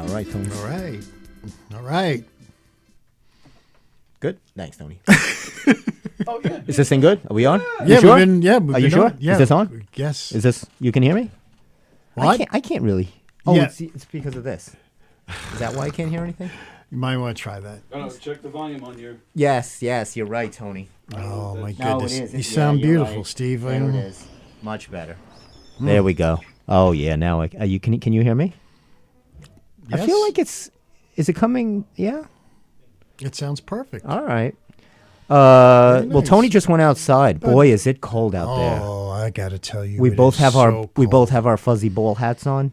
All right, Tony. All right. Good. Thanks, Tony. Oh, yeah. Is this thing good? Are we on? Yeah, you sure? we've been Are you sure? on. Yeah. Is this on? Yes. Is this? You can hear me? What? I can't really. Oh, Yeah. it's because of this. Is that why I can't hear anything? You might want to try that. Check the volume on your. Yes, you're right, Tony. Oh, my No, goodness. it is. You Yeah, sound you're beautiful, right. Steve. There it is. Much better. There we go. Oh yeah, now you can you hear me? Yes. I feel like is it coming? Yeah. It sounds perfect. All right. Very Well, nice. Tony just went outside. Boy, is it cold out there. Oh, I got to tell you. We it both is have so we cold. both have our fuzzy ball hats on.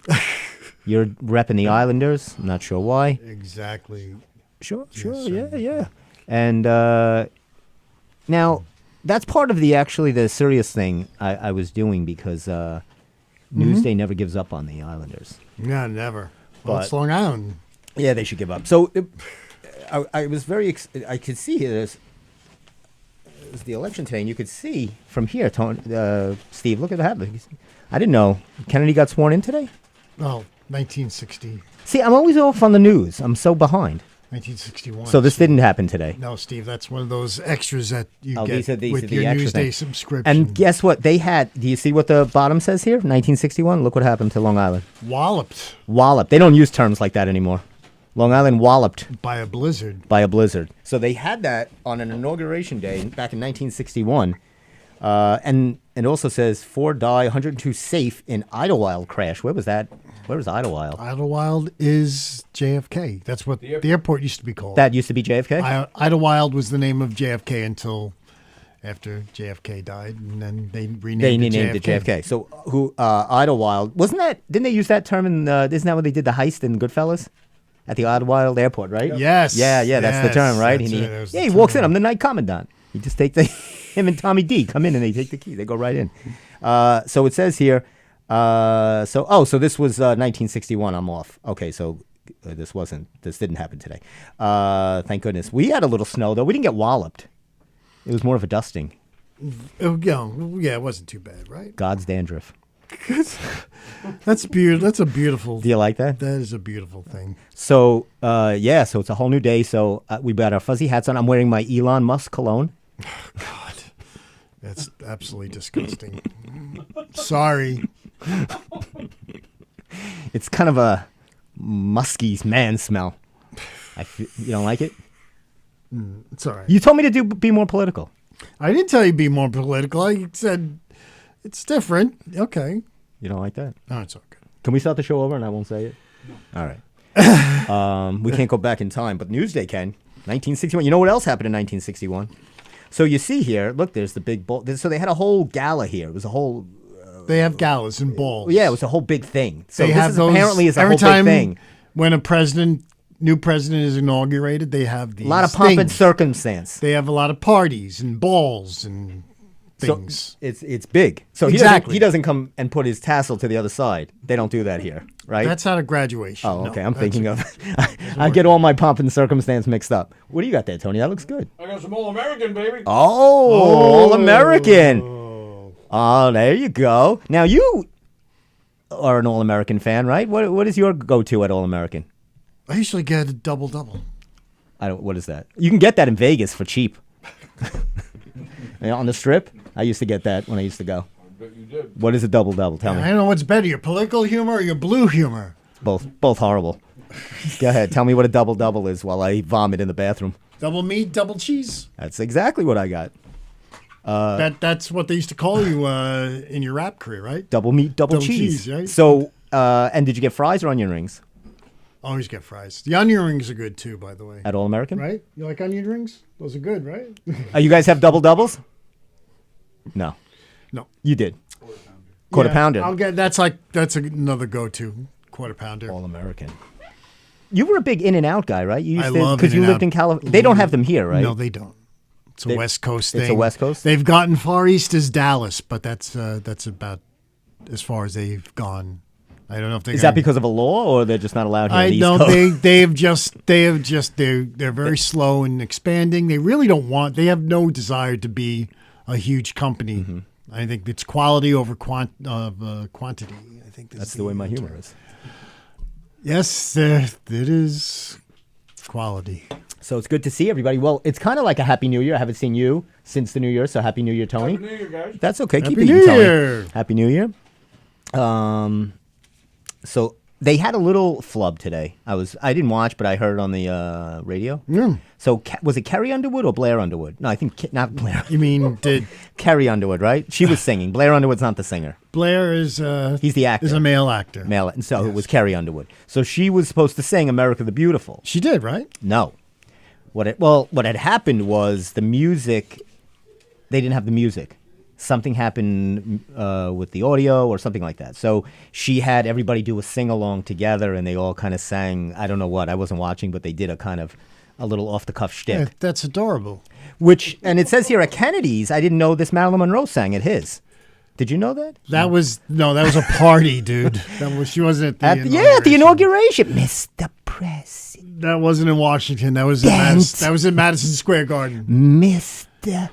You're repping the Islanders. I'm not sure why. Exactly. Sure, sir. yeah. And now that's part of the serious thing I was doing because Newsday never gives up on the Islanders. Yeah, never. Well, But- it's Long Island. Yeah, they should give up. So I was very. I could see here. It was the election today, and you could see from here, Steve. Look at that. I didn't know Kennedy got sworn in today. Oh, 1960. See, I'm always off on the news. I'm so behind. 1961. So this didn't happen today. No, Steve, that's one of those extras that you Oh, get these are the with your extra Newsday things. subscription. And guess what? They had. Do you see what the bottom says here? 1961. Look what happened to Long Island. Walloped Walloped. They don't use terms like that anymore. Long Island walloped by a blizzard. by a blizzard. So they had that on an inauguration day back in 1961. And it also says 4 die, 102 safe in Idlewild crash. Where was that? Where was Idlewild? Idlewild is JFK. That's what the airport used to be called. That used to be JFK? Idlewild was the name of JFK until after JFK died, and then they renamed They it renamed it JFK. So Idlewild, didn't they use that term in, isn't that when they did the heist in Goodfellas? At the Idlewild airport, right? Yes. Yeah, that's the term, right? That's And it. That was he the walks in. term. I'm the night commandant. You just take him and Tommy D come in and they take the key. They go right in. So it says here. So this was 1961. I'm off. Okay, so this didn't happen today. Thank goodness. We had a little snow though. We didn't get walloped. It was more of a dusting. Oh, yeah, it wasn't too bad, right? God's dandruff. That's beautiful. That's a beautiful. Do you like that? That is a beautiful thing. So so it's a whole new day. So we got our fuzzy hats on. I'm wearing my Elon Musk cologne. God, that's absolutely disgusting. Sorry. It's kind of a musky man smell. You don't like it? It's all right. You told me to be more political. I didn't tell you to be more political. I said it's different. Okay. You don't like that? No, it's okay. Can we start the show over and I won't say it? All right. We can't go back in time, but Newsday can. 1961. You know what else happened in 1961? So you see here, look, there's the big ball. So they had a whole gala here. It was a whole. They have galas and balls. Yeah, it was a whole big thing. So They this have is those apparently is a every whole time big thing. when a new president is inaugurated. They have these A lot of pomp and things. circumstance. They have a lot of parties and balls and things. So it's big. So Exactly. he doesn't come and put his tassel to the other side. They don't do that here, right? That's not a graduation. Oh, No, okay. I'm that's thinking of. I get all my pomp and circumstance mixed up. What do you got there, Tony? That looks good. I got some All-American, baby. Oh, all American. Oh, there you go. Now you are an All American fan, right? What is your go-to at All American? I usually get a double-double. What is that? You can get that in Vegas for cheap. On the Strip, I used to get that when I used to go. I bet you did. What is a double-double? Tell I me. don't know what's better, your political humor or your blue humor. Both horrible. Go ahead. Tell me what a double-double is while I vomit in the bathroom. Double meat, double cheese. That's exactly what I got. That's what they used to call you in your rap career, right? Double meat, double Double cheese. cheese, right? So, and did you get fries or onion rings Always get fries. The onion rings are good too, by the way. at All American? Right? You like onion rings? Those are good, right? You guys have double-doubles? No. No. You did. Quarter Yeah, pounder. I'll get that's another go-to quarter pounder. All American. You were a big In-N-Out guy, right? You I love because you In-N-Out. lived in California. They don't have them here, right? No, they don't. It's a West Coast thing. It's a West Coast? They've gotten far east as Dallas, but that's about as far as they've gone. I don't know if they Is that because of a law, or they're just not allowed here? on I the East know Coast? they're very slow in expanding. They really don't want. They have no desire to be a huge company. Mm-hmm. I think it's quality over quantity. I think That's the way my humor is. Yes, it is quality. So it's good to see everybody. Well, it's kind of like a Happy New Year. I haven't seen you since the New Year, so Happy New Year, Tony. Happy New Year, guys. That's okay. Happy Keep New eating, Tony. Year. Happy New Year. So they had a little flub today. I didn't watch, but I heard on the radio. Yeah. So was it Carrie Underwood or Blair Underwood? No, I think not Blair. You mean did Carrie Underwood, right? She was singing. Blair Underwood's not the singer. Blair is He's the actor. is a male actor. Male, and so it was Carrie Underwood. So she was supposed to sing "America the Beautiful." She did, right? No. What had happened was the music. They didn't have the music. Something happened with the audio or something like that. So she had everybody do a sing along together, and they all kind of sang. I don't know what. I wasn't watching, but they did a little off the cuff shtick. Yeah, that's adorable. And it says here at Kennedy's. I didn't know this. Marilyn Monroe sang at his. Did you know that? That was a party, dude. She wasn't at the at the inauguration, Mr. President. That wasn't in Washington. That was in Madison Square Garden. Mr.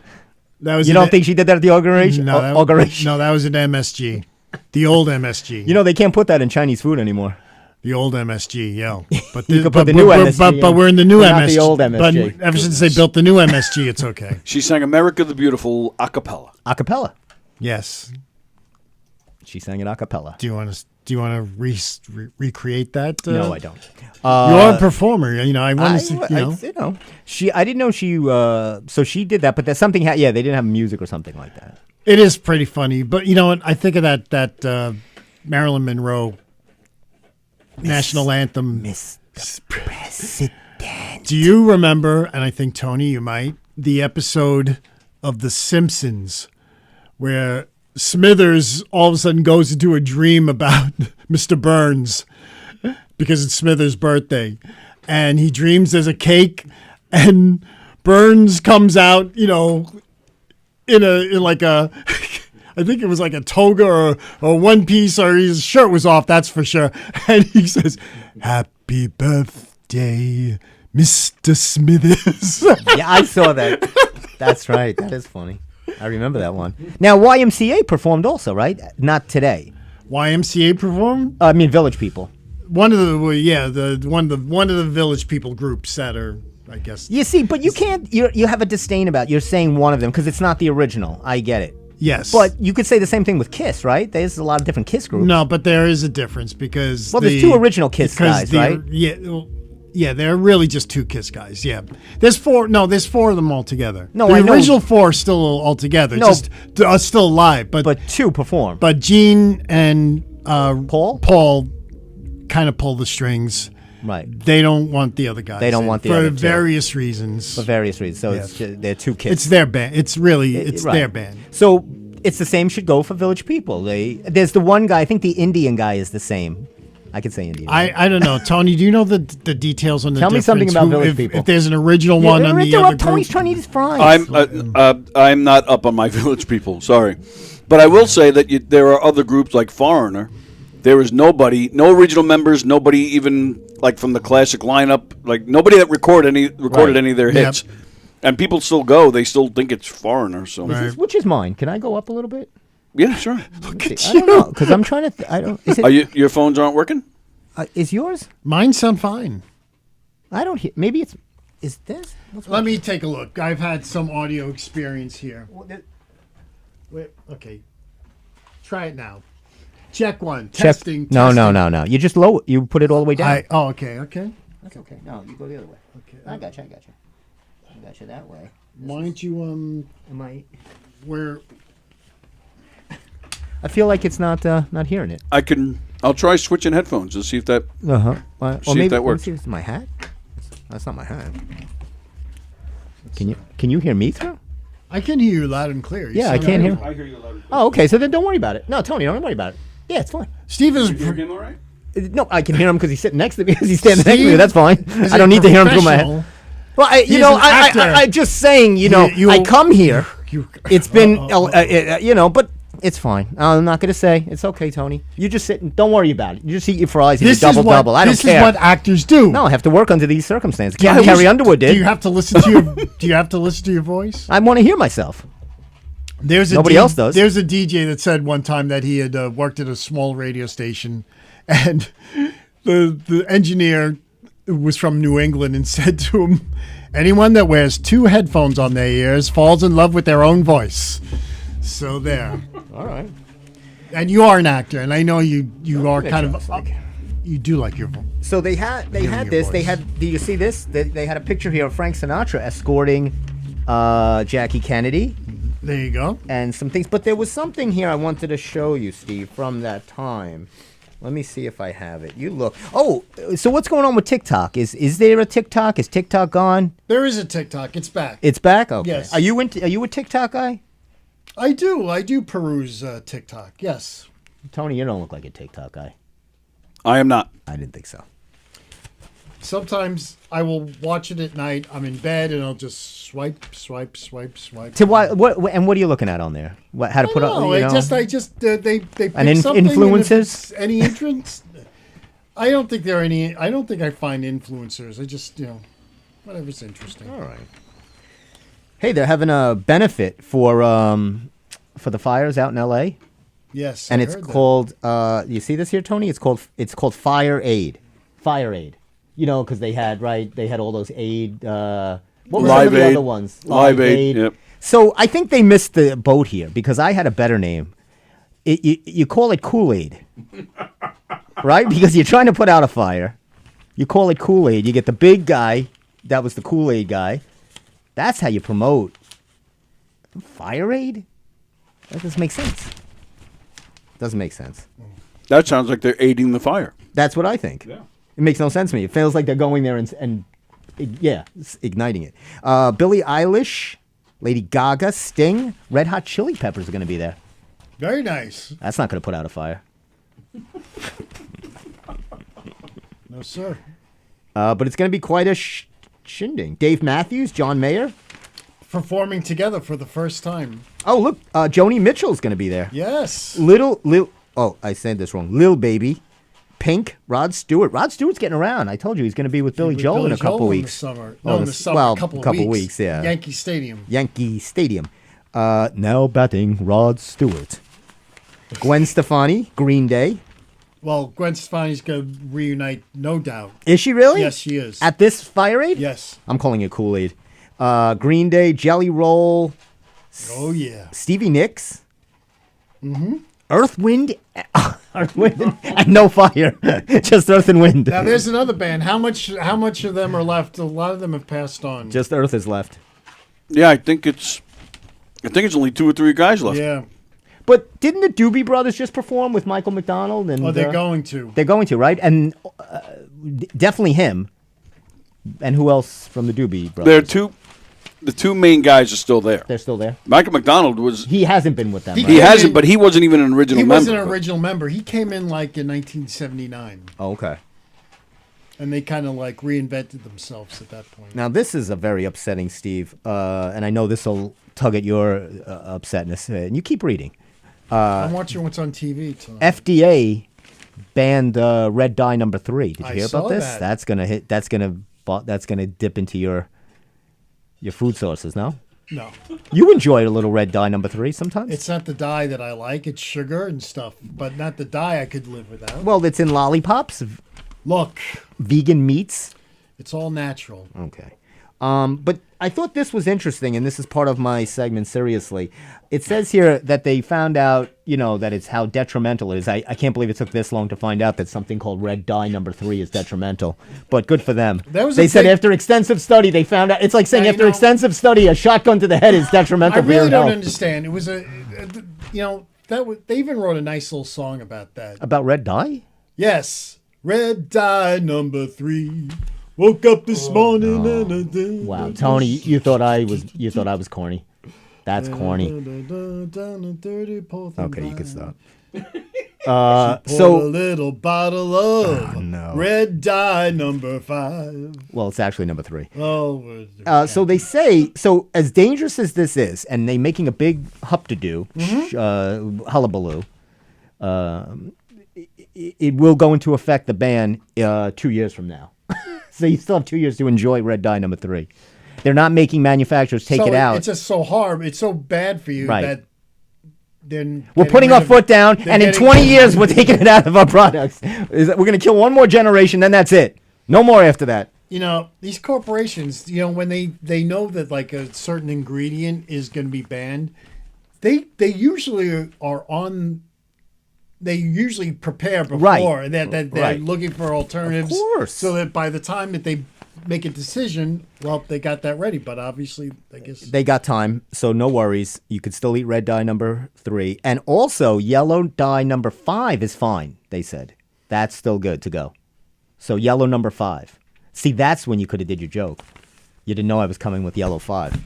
That was. You don't think she did that at the inauguration? No, inauguration. that was an MSG, the old MSG. You know they can't put that in Chinese food anymore. The old MSG, yeah. But You could put the new MSG But in, we're in the new but MSG. not the old MSG. But ever since they built the new MSG, it's okay. She sang "America the Beautiful" a cappella. A cappella. Yes. She sang it a cappella. Do you want to recreate that? No, I don't. You're a performer. You know, I want to. I didn't know she. So she did that, but there's something. They didn't have music or something like that. It is pretty funny, but you know what? I think of that Marilyn Monroe national anthem. Mr. President. Do you remember? And I think Tony, you might, the episode of The Simpsons where Smithers all of a sudden goes into a dream about Mr. Burns because it's Smithers' birthday, and he dreams there's a cake, and Burns comes out, in like a, I think it was like a toga or one piece, or his shirt was off, that's for sure, and he says, "Happy birthday, Mr. Smithers." Yeah, I saw that. That's right. That is funny. I remember that one. Now YMCA performed also, right? Not today. YMCA performed? I mean, Village People. One of the Village People groups that are, I guess. You see, but you can't. You have a disdain about. You're saying one of them because it's not the original. I get it. Yes, but you could say the same thing with Kiss, right? There's a lot of different Kiss groups. No, but there is a difference because there's two original Kiss guys, right? Yeah, they're really just two Kiss guys. Yeah, there's four of them all together. No, the I know. original four are still all together. No, just still alive, but two perform. But Gene and Paul kind of pull the strings. Right. They don't want the other guys. They don't want the other for various reasons. So they're two Kiss. It's their band. It's their band. So it's the same should go for Village People. There's the one guy. I think the Indian guy is the same. I could say Indian. I don't know, Tony. Do you know the details on the? Tell me something about Village People. If there's an original one on the other group. Tony's trying to eat his fries. I'm not up on my Village People. Sorry, but I will say that there are other groups like Foreigner. There is nobody, no original members, nobody even like from the classic lineup, like nobody that recorded any of their hits, and people still go. They still think it's Foreigner. So which is mine? Can I go up a little bit? Yeah, sure. Look at I don't know because I'm trying to. I don't. Is it? Your phones aren't working? Is yours? Mine sound fine. I don't hear. Maybe it's. Is this? Let me take a look. I've had some audio experience here. Wait. Okay. Try it now. Check one. Testing. No. You just low. You put it all the way down. Okay. That's okay. No, you go the other way. Okay. I got you. I got you that way. Why don't you Am I? Where? I feel like it's not hearing it. I'll try switching headphones to see if that. See if that works. See if it's my hat. That's not my hat. Can you hear me through? I can hear you loud and clear. I can't hear. I hear you loud and clear. Oh, okay. So then don't worry about it. No, Tony, don't worry about it. Yeah, it's fine. Steve is. You hear him all right? No, I can hear him because he's sitting next to me. Because he's standing next to me. That's fine. I don't need to hear him through my head. Well, I just saying. I come here. It's been, but it's fine. I'm not going to say. It's okay, Tony. You just sit and don't worry about it. You just eat your fries and you double. I don't care. This is what actors do. No, I have to work under these circumstances. Carrie Underwood did. Do you have to listen to your voice? I want to hear myself. Nobody else does. There's a DJ that said one time that he had worked at a small radio station, and the engineer was from New England and said to him, anyone that wears 2 headphones on their ears falls in love with their own voice. So there. All right. And you are an actor, and I know you are kind of Fantastic. you do like your voice. So they had your this. They voice. had. Do you see this? They had a picture here of Frank Sinatra escorting Jackie Kennedy There you go. and some things. But there was something here I wanted to show you, Steve, from that time. Let me see if I have it. You look. Oh, so what's going on with TikTok? Is there a TikTok? Is TikTok gone? There is a TikTok. It's back. It's back. Okay. Yes. Are you a TikTok guy? I do peruse TikTok. Yes. Tony, you don't look like a TikTok guy. I am not. I didn't think so. Sometimes I will watch it at night. I'm in bed and I'll just swipe. To what are you looking at on there? What? How to put up? No, You know? I just they pick And something. And if influencers? it's any entrance? I don't think there are any. I don't think I find influencers. I just whatever's interesting. All right. Hey, they're having a benefit for the fires out in L.A. Yes, and I it's heard that. called. You see this here, Tony? It's called Fire Aid. Fire Aid. You know, because they had all those aid. What were some Live of the Aid. other ones? Live Aid, yep. So I think they missed the boat here because I had a better name. You call it Kool-Aid, right? Because you're trying to put out a fire. You call it Kool-Aid. You get the big guy. That was the Kool-Aid guy. That's how you promote Fire Aid. That doesn't make sense. Doesn't make sense. That sounds like they're aiding the fire. That's what I think. Yeah. It makes no sense to me. It feels like they're going there and igniting it. Billie Eilish, Lady Gaga, Sting, Red Hot Chili Peppers are going to be there. Very nice. That's not going to put out a fire. No, sir. But it's going to be quite a shindig. Dave Matthews, John Mayer. Performing together for the first time. Oh, look, Joni Mitchell's going to be there. Yes. Oh, I said this wrong. Lil Baby, Pink, Rod Stewart. Rod Stewart's getting around. I told you he's going to be with Billy Joel in a couple In the weeks. summer. Oh, No, in the summer. well, a couple couple of weeks, yeah. Yankee Stadium. Yankee Stadium. Now batting, Rod Stewart. Gwen Stefani, Green Day. Well, Gwen Stefani's going to reunite, no doubt. Is she really? Yes, she is. At this Fire Aid? Yes. I'm calling it Kool-Aid. Green Day, Jelly Roll, Oh, yeah. Stevie Nicks. Mm-hmm. Earth, Wind, and no fire. Just Earth and Wind. Now, there's another band. How much of them are left? A lot of them have passed on. Just Earth is left. Yeah, I think it's only 2 or 3 guys left. Yeah. But didn't the Doobie Brothers just perform with Michael McDonald? And Oh, they're going to. They're going to, right? And definitely him. And who else from the Doobie Brothers? The 2 main guys are still there. They're still there. Michael McDonald was. He hasn't been with them. He right? He came hasn't, in- but he wasn't even an original He member. wasn't an original member. He came in like in 1979, Oh, okay. and they kind of like reinvented themselves at that point. Now this is a very upsetting, Steve, and I know this will tug at your upsetness. And you keep reading. I'm watching what's on TV tonight. FDA banned red dye number 3. Did you I hear saw about this? that. That's gonna hit. That's gonna dip into your food sources. No, No, you enjoy a little red dye number 3 sometimes. it's not the dye that I like. It's sugar and stuff, but not the dye I could live without. Well, it's in lollipops, Look, vegan meats. it's all natural. Okay. But I thought this was interesting, and this is part of my segment, seriously. It says here that they found out, that it's how detrimental it is. I can't believe it took this long to find out that something called red dye number 3 is detrimental. But good for them. They said after extensive study, they found out. It's like saying after extensive study, a shotgun to the head is detrimental I for your really don't health. understand. It was they even wrote a nice little song about that. About red dye? Yes, red dye number 3. Woke up this morning and Wow, Tony, you thought I was corny. That's corny. Okay, you can stop. Pour a So, little bottle of no. red dye number 5. well, it's actually number 3. Oh, So they say, so as dangerous as this is, and they making a big hullabaloo, it will go into effect, the ban, 2 years from now. So you still have 2 years to enjoy red dye number 3. They're not making manufacturers take it out. It's just so hard. It's so bad for you Right. that then We're getting putting rid our of foot it. down, They're and in getting- 20 years, we're taking it out of our products. We're going to kill one more generation, then that's it. No more after that. These corporations, when they know that like a certain ingredient is going to be banned, they usually are on. They usually prepare before Right. that they're Right. looking for alternatives. Of course. So that by the time that they make a decision, well, they got that ready. But obviously, I guess They got time, so no worries. You could still eat red dye number 3. And also, yellow dye number 5 is fine, they said. That's still good to go. So yellow number 5. See, that's when you could have did your joke. You didn't know I was coming with yellow 5.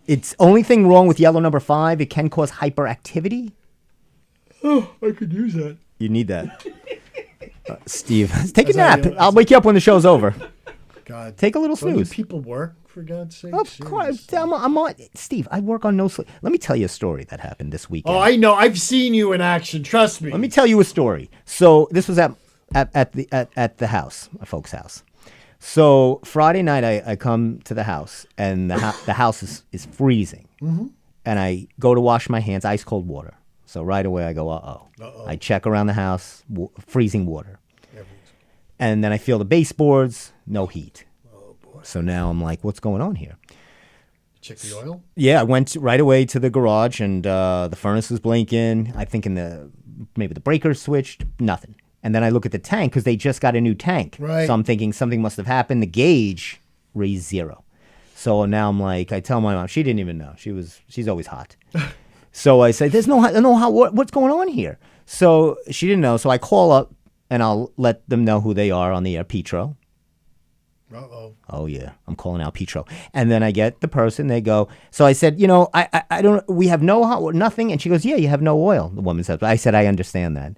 It's only thing wrong with yellow number 5, it can cause hyperactivity. oh, I could use that. You need that. Steve, take a As I- nap. I'll wake you up when the show's over. God, Take a little don't snooze. you people work for God's sake? Of course. Seriously. I'm on. Steve, I work on no sleep. Let me tell you a story that happened this weekend. Oh, I know. I've seen you in action. Trust me. Let me tell you a story. So this was at the house, my folks' house. So Friday night, I come to the house, and the house is freezing. Mm-hmm. And I go to wash my hands, ice cold water. So right away, I go, uh-oh. I check around the house, freezing water. And then I feel the baseboards, no heat. Oh, boy. So now I'm like, what's going on here? Check the oil. Yeah, I went right away to the garage, and the furnace was blinking. I think maybe the breaker switched, nothing. And then I look at the tank because they just got a new tank. Right. So I'm thinking something must have happened. The gauge raised 0. So now I'm like, I tell my mom, she didn't even know. She's always hot. So I say, there's what's going on here? So she didn't know. So I call up and I'll let them know who they are on the air, Petro. Uh-oh. Oh yeah, I'm calling out Petro. And then I get the person, they go, so I said, I don't, we have nothing. And she goes, yeah, you have no oil. The woman said, I said, I understand that.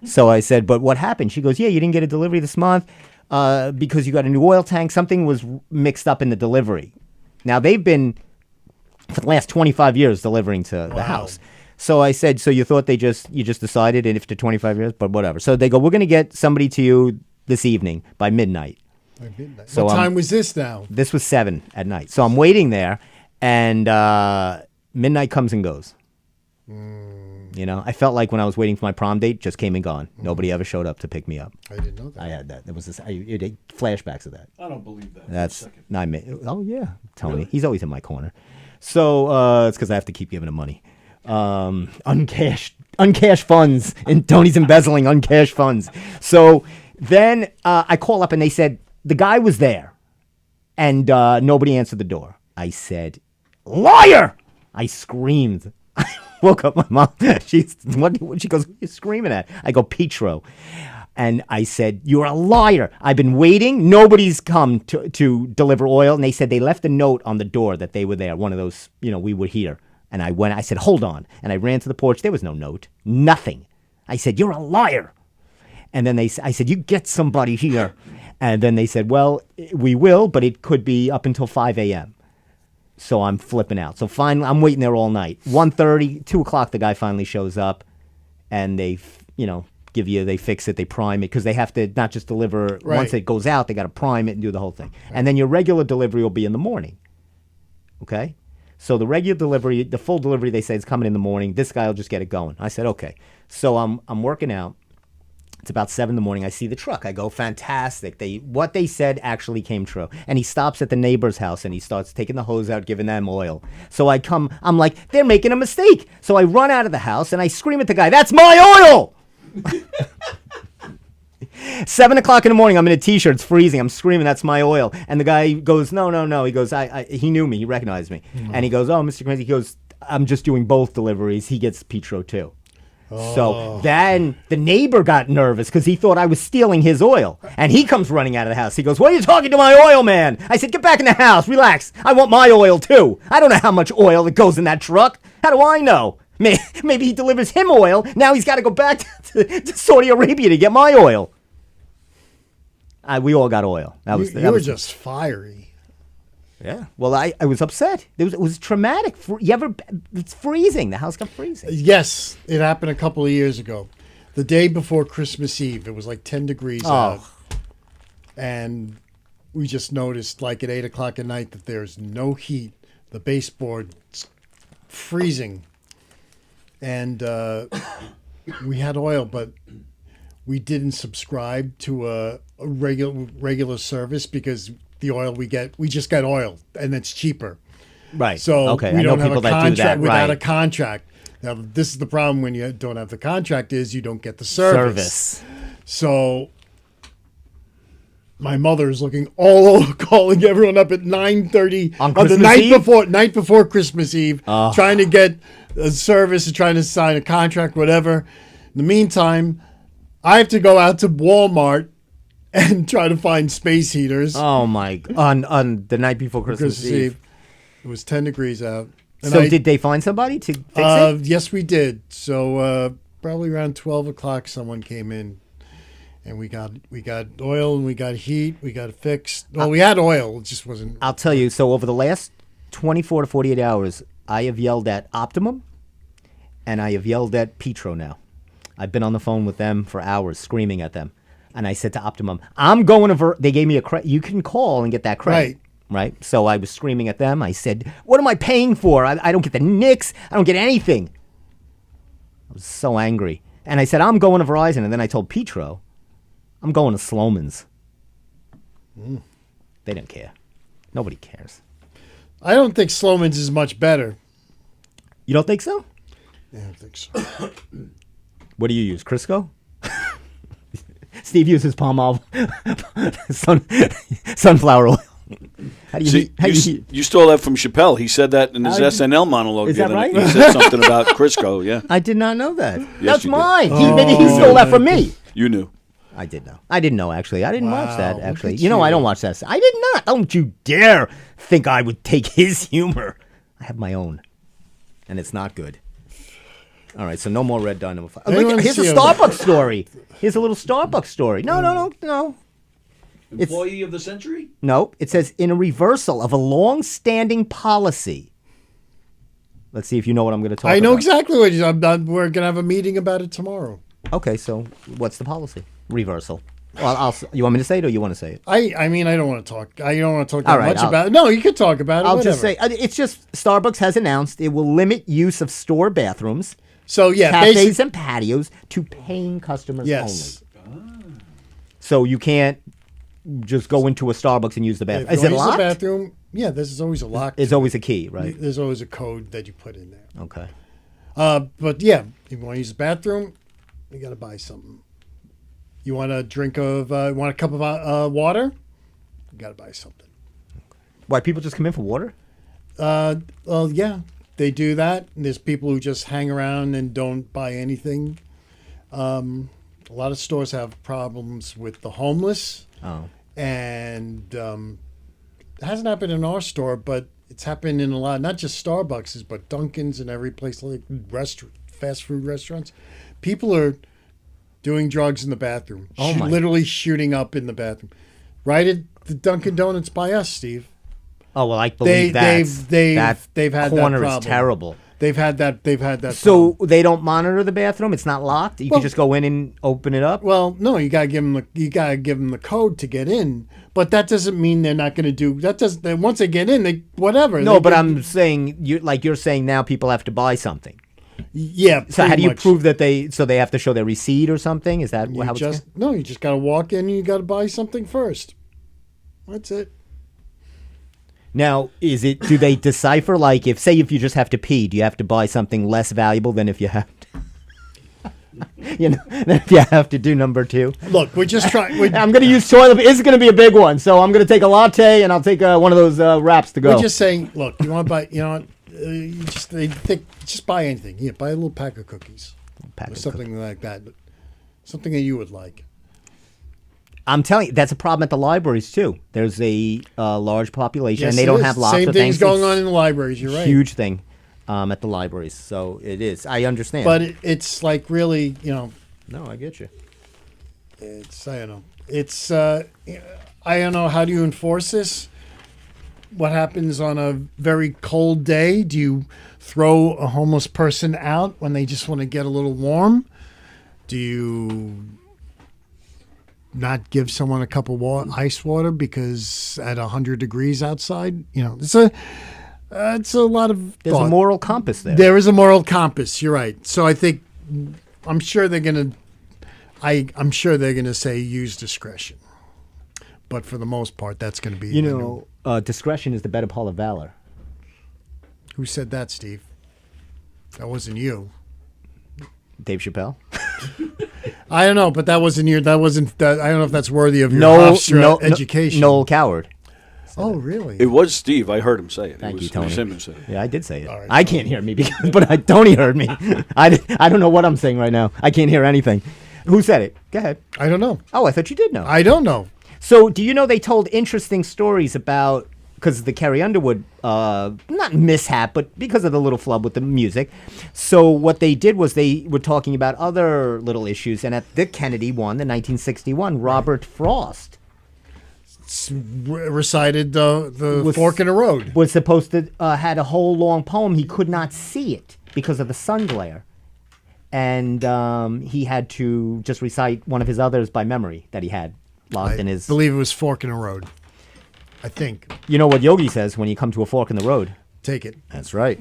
So I said, but what happened? She goes, yeah, you didn't get a delivery this month because you got a new oil tank. Something was mixed up in the delivery. Now they've been, for the last 25 years, delivering to the house. So I said, so you thought you just decided, and after 25 years, but whatever. So they go, we're going to get somebody to you this evening by midnight. So what time was this now? This was 7 at night. So I'm waiting there, and midnight comes and goes. I felt like when I was waiting for my prom date, just came and gone. Nobody ever showed up to pick me up. I didn't know that. I had that. There was this. I had flashbacks of that. I don't believe that. That's not me. Oh yeah, Tony. Really? He's always in my corner. So it's because I have to keep giving him money. Uncashed funds, and Tony's embezzling uncashed funds. So then I call up and they said the guy was there, and nobody answered the door. I said, "Liar!" I screamed. I woke up my mom. She goes, "What are you screaming at?" I go, "Petro." And I said, "You're a liar. I've been waiting. Nobody's come to deliver oil." And they said they left a note on the door that they were there. One of those, we were here. And I said, "Hold on." And I ran to the porch. There was no note. Nothing. I said, "You're a liar." And then I said, "You get somebody here." And then they said, "Well, we will, but it could be up until 5 a.m. So I'm flipping out. So finally, I'm waiting there all night. 1:30, 2 o'clock, the guy finally shows up. And they, they fix it, they prime it. Because they have to not just deliver, Right. Once it goes out, they got to prime it and do the whole thing. And then your regular delivery will be in the morning. Okay? So the regular delivery, the full delivery, they say is coming in the morning. This guy will just get it going. I said, okay. So I'm working out. It's about 7 in the morning. I see the truck. I go, fantastic. What they said actually came true. And he stops at the neighbor's house and he starts taking the hose out, giving them oil. So I'm like, they're making a mistake. So I run out of the house and I scream at the guy, "That's my oil!" 7 o'clock in the morning, I'm in a t-shirt, it's freezing, I'm screaming, "That's my oil." And the guy goes, no. He goes, he knew me, he recognized me. Mm-hmm. And he goes, "Oh, Mr. Crazy," he goes, "I'm just doing both deliveries." He gets Petro too. Oh. So then the neighbor got nervous because he thought I was stealing his oil. And he comes running out of the house. He goes, "What are you talking to my oil man?" I said, "Get back in the house, relax. I want my oil too. I don't know how much oil that goes in that truck. How do I know? Maybe he delivers him oil. Now he's got to go back to Saudi Arabia to get my oil." We all got oil. You were just fiery. Yeah. Well, I was upset. It was traumatic. It's freezing. The house got freezing. Yes, it happened a couple of years ago. The day before Christmas Eve, it was like 10 degrees out. And we just noticed, like at 8 o'clock at night, that there's no heat. The baseboard's freezing. and we had oil, but we didn't subscribe to a regular service because the oil we just get oil, and it's cheaper. Right. So okay. we I know don't have people a that do contract that. without Right. a contract. Now, this is the problem when you don't have the contract is you don't get the service. So my mother is looking all over, calling everyone up at 9:30 On the Christmas night Eve? before Christmas Eve, trying to get a service and trying to sign a contract, whatever. In the meantime, I have to go out to Walmart and try to find space heaters. Oh my! On the night before Christmas Eve. It was 10 degrees out. And So did they find somebody to fix it? Yes, we did. So probably around 12 o'clock, someone came in, and we got oil and we got heat. We got it fixed. Well, we had oil. It just wasn't. I'll tell you. So over the last 24 to 48 hours, I have yelled at Optimum, and I have yelled at Petro now. I've been on the phone with them for hours, screaming at them. And I said to Optimum, I'm going to... They gave me a credit. You can call and get that credit. Right. So I was screaming at them. I said, what am I paying for? I don't get the nicks. I don't get anything. I was so angry. And I said, I'm going to Verizon. And then I told Petro, I'm going to Sloman's. They don't care. Nobody cares. I don't think Sloman's is much better. You don't think so? I don't think so. What do you use? Crisco? Steve uses palm olive, sunflower oil. How do you See, you stole that from Chappelle. He said that in his SNL monologue. Is the that other night. right? He said something about Crisco. Yeah, I did not know that. Yes, That's you did. mine. Maybe he stole that from me. you knew. I did know. I didn't know, actually. I didn't watch Wow, that, look actually. at You know, you. I don't watch that. I did not. Don't you dare think I would take his humor. I have my own, and it's not good. All right, so no more Red Dye number 5. Anyone Look, here's a see a- Starbucks story. Here's a little Starbucks story. No. Employee of the century? No, it says in a reversal of a long-standing policy. Let's see if you know what I'm going to talk about. I know exactly what you're talking about. We're going to have a meeting about it tomorrow. Okay, so what's the policy? Reversal. Well, you want me to say it or you want to say it? I mean, I don't want to talk. I don't want to talk that All right, much about it. No, you could talk about it. I'll whatever. just say it's just Starbucks has announced it will limit use of store bathrooms, So, yeah, cafes, basically. and patios to paying customers Yes. only. So you can't just go into a Starbucks and use the bathroom. If Is you it wanna use locked? the bathroom, yeah, there's always a lock. It's always a key, right? There's always a code that you put in there. Okay. But yeah, if you want to use the bathroom, you got to buy something. You want a drink of, want a cup of water? You got to buy something. Why people just come in for water? Well, yeah, they do that. And there's people who just hang around and don't buy anything. A lot of stores have problems with the homeless. Oh. And it hasn't happened in our store, but it's happened in a lot, not just Starbucks, but Dunkin's and every place like fast food restaurants. People are doing drugs in the bathroom. Oh, my. Literally shooting up in the bathroom. Right at the Dunkin' Donuts by us, Steve. Oh well, I believe that they've had that corner is problem. terrible. They've had that So problem. they don't monitor the bathroom. It's not locked. You Well- can just go in and open it up. Well, no, you gotta give them the code to get in, but that doesn't mean they're not going to do that. Doesn't once they get in, they whatever. No, They but can- I'm saying you're saying now people have to buy something. yeah. So how pretty do you much. prove that they have to show their receipt or something? Is that You how it's just no, you just got to walk in. And you got to buy something first. That's it. now? Do they decipher like if you just have to pee, do you have to buy something less valuable than if you have to, than if you have to do number 2? Look, we're just trying. I'm going to use toilet. It's going to be a big one, so I'm going to take a latte and I'll take one of those wraps to go. We're just saying. Look, you want to buy? You know what? Just buy anything. Yeah, buy a little pack of cookies or something like that. Something that you would like. I'm telling you, that's a problem at the libraries too. There's a large population, Yes, and they it don't is. have lots Same of things things. going It's on in the libraries. You're right. huge thing at the libraries. So it is. I understand. But it's like really, no, I get you. it's I don't know. It's I don't know. How do you enforce this? What happens on a very cold day? Do you throw a homeless person out when they just want to get a little warm? Do you not give someone a cup of ice water because at 100 degrees outside? It's a lot of There's thought. a moral compass there. There is a moral compass. You're right. So I think I'm sure they're gonna. I'm sure they're gonna say use discretion. But for the most part, that's going to be. You know, discretion is the better part of valor. Who said that, Steve? That wasn't you. Dave Chappelle. I don't know, but that wasn't your. That wasn't. That, I don't know if that's worthy of your No, Hofstra education. Noel Coward. Oh, really? It was Steve. I heard him say it. Thank it was, you, Tony. It was him who said it. Yeah, I did say it. All right, I can't hear me, but Tony heard me. I don't know what I'm saying right now. I can't hear anything. Who said it? Go ahead. I don't know. Oh, I thought you did know. I don't know. So, do you know they told interesting stories about, because of the Carrie Underwood, not mishap, but because of the little flub with the music. So, what they did was they were talking about other little issues. And at the Kennedy one, the 1961, Robert Frost Recited the fork in the road. was supposed to had a whole long poem. He could not see it because of the sun glare. And he had to just recite one of his others by memory that he had locked in his. I believe it was fork in the road. I think. You know what Yogi says when you come to a fork in the road? Take it. That's right.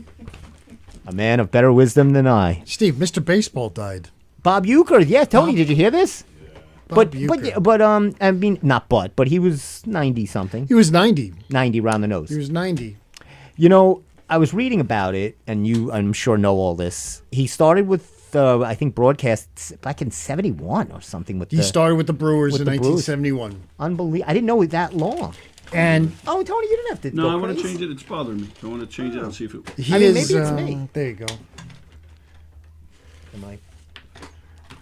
A man of better wisdom than I. Steve, Mr. Baseball died. Bob Euchre. Yeah, Tony, did you hear this? Bob But Uecker. I mean, not but he was 90 something. He was 90. 90 round the nose. He was 90. You know, I was reading about it, and you, I'm sure, know all this. He started with, I think, broadcasts back in 71 or something. He started with the Brewers with in the Brewers. 1971. Unbelievable. I didn't know it that long. And Oh, Tony, you didn't have to No, go I want to crazy. change it. It's bothering me. I want to change it and see if it. he I mean, is. maybe it's me. There you go. Am I-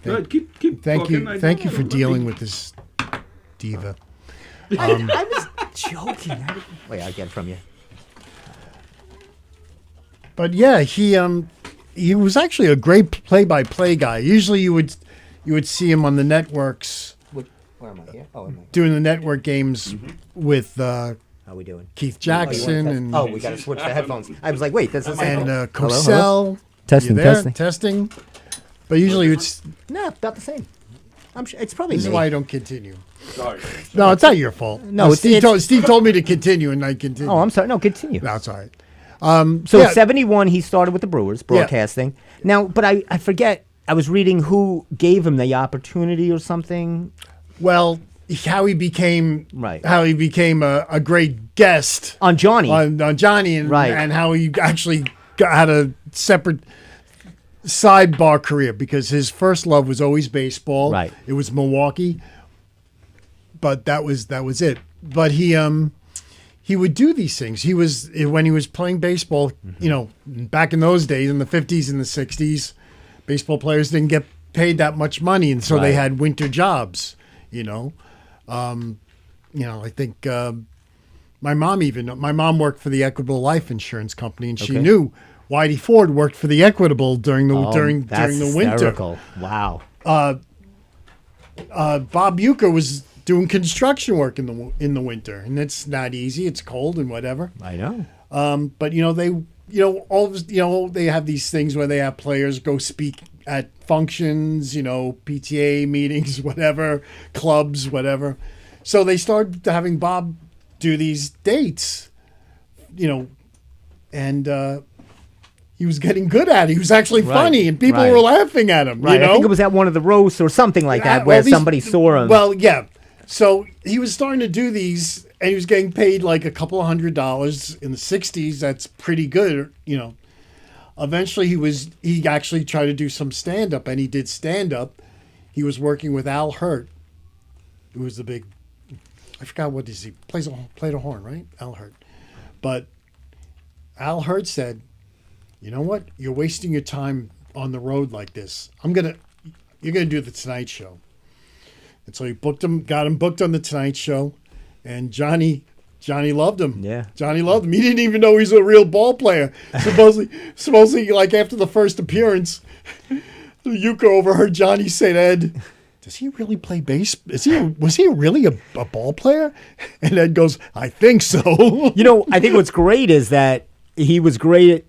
Good. Keep Thank talking. you. Thank you for dealing with this diva. I was joking. Wait, I'll get it from you. But yeah, he was actually a great play-by-play guy. Usually you would see him on the networks Where am I here? Oh, am I? doing the network games with How we doing? Keith Oh, you wanna Jackson test- and we got to switch the headphones. I was like, wait, that's the same. and Hello, Cosell. hello? Testing, You there? testing. Testing. But usually it's No, about the same. I'm sure it's probably this is me. why I don't continue. Sorry. No, it's not your fault. No, it's- Steve told me to continue, and I continue. Oh, I'm sorry. No, continue. No, it's all right. So yeah. 71, he started with the Brewers broadcasting. Now, but I forget. I was reading who gave him the opportunity or something. Well, how he became a great guest On Johnny. on Johnny, and Right. and how he actually had a separate sidebar career because his first love was always baseball. Right. It was Milwaukee, but that was it. But he would do these things. He was when he was playing baseball. Mm-hmm. You know, back in those days, in the 50s and the 60s, baseball players didn't get paid that much money, and so they Right. had winter jobs. I think my mom worked for the Equitable Life Insurance Company, and she Okay. knew Whitey Ford worked for the Equitable during the during That's the winter. hysterical. Wow. Bob Euchre was doing construction work in the winter, and it's not easy. It's cold and whatever. I know. But they have these things where they have players go speak at functions, PTA meetings, whatever, clubs, whatever. So they started having Bob do these dates, and he was getting good at it. He was actually Right, funny, and people right. were laughing at him. Right. I think it was at one of the roasts or something like that Well, where these- somebody saw him. Well, yeah. So he was starting to do these, and he was getting paid like a couple of $100 in the 60s. That's pretty good, Eventually, he actually tried to do some stand up, and he did stand up. He was working with Al Hurt, who was the big. I forgot what is he played a horn, right? Al Hurt, but Al Hurt said, "You know what? You're wasting your time on the road like this. You're gonna do the Tonight Show." And so he got him booked on the Tonight Show, and Johnny loved him. Yeah. Johnny loved him. He didn't even know he's a real ball player. Supposedly, like after the first appearance, Euchre overheard Johnny say to Ed, "Does he really play base? Was he really a ball player?" And Ed goes, "I think so." I think what's great is that he was great.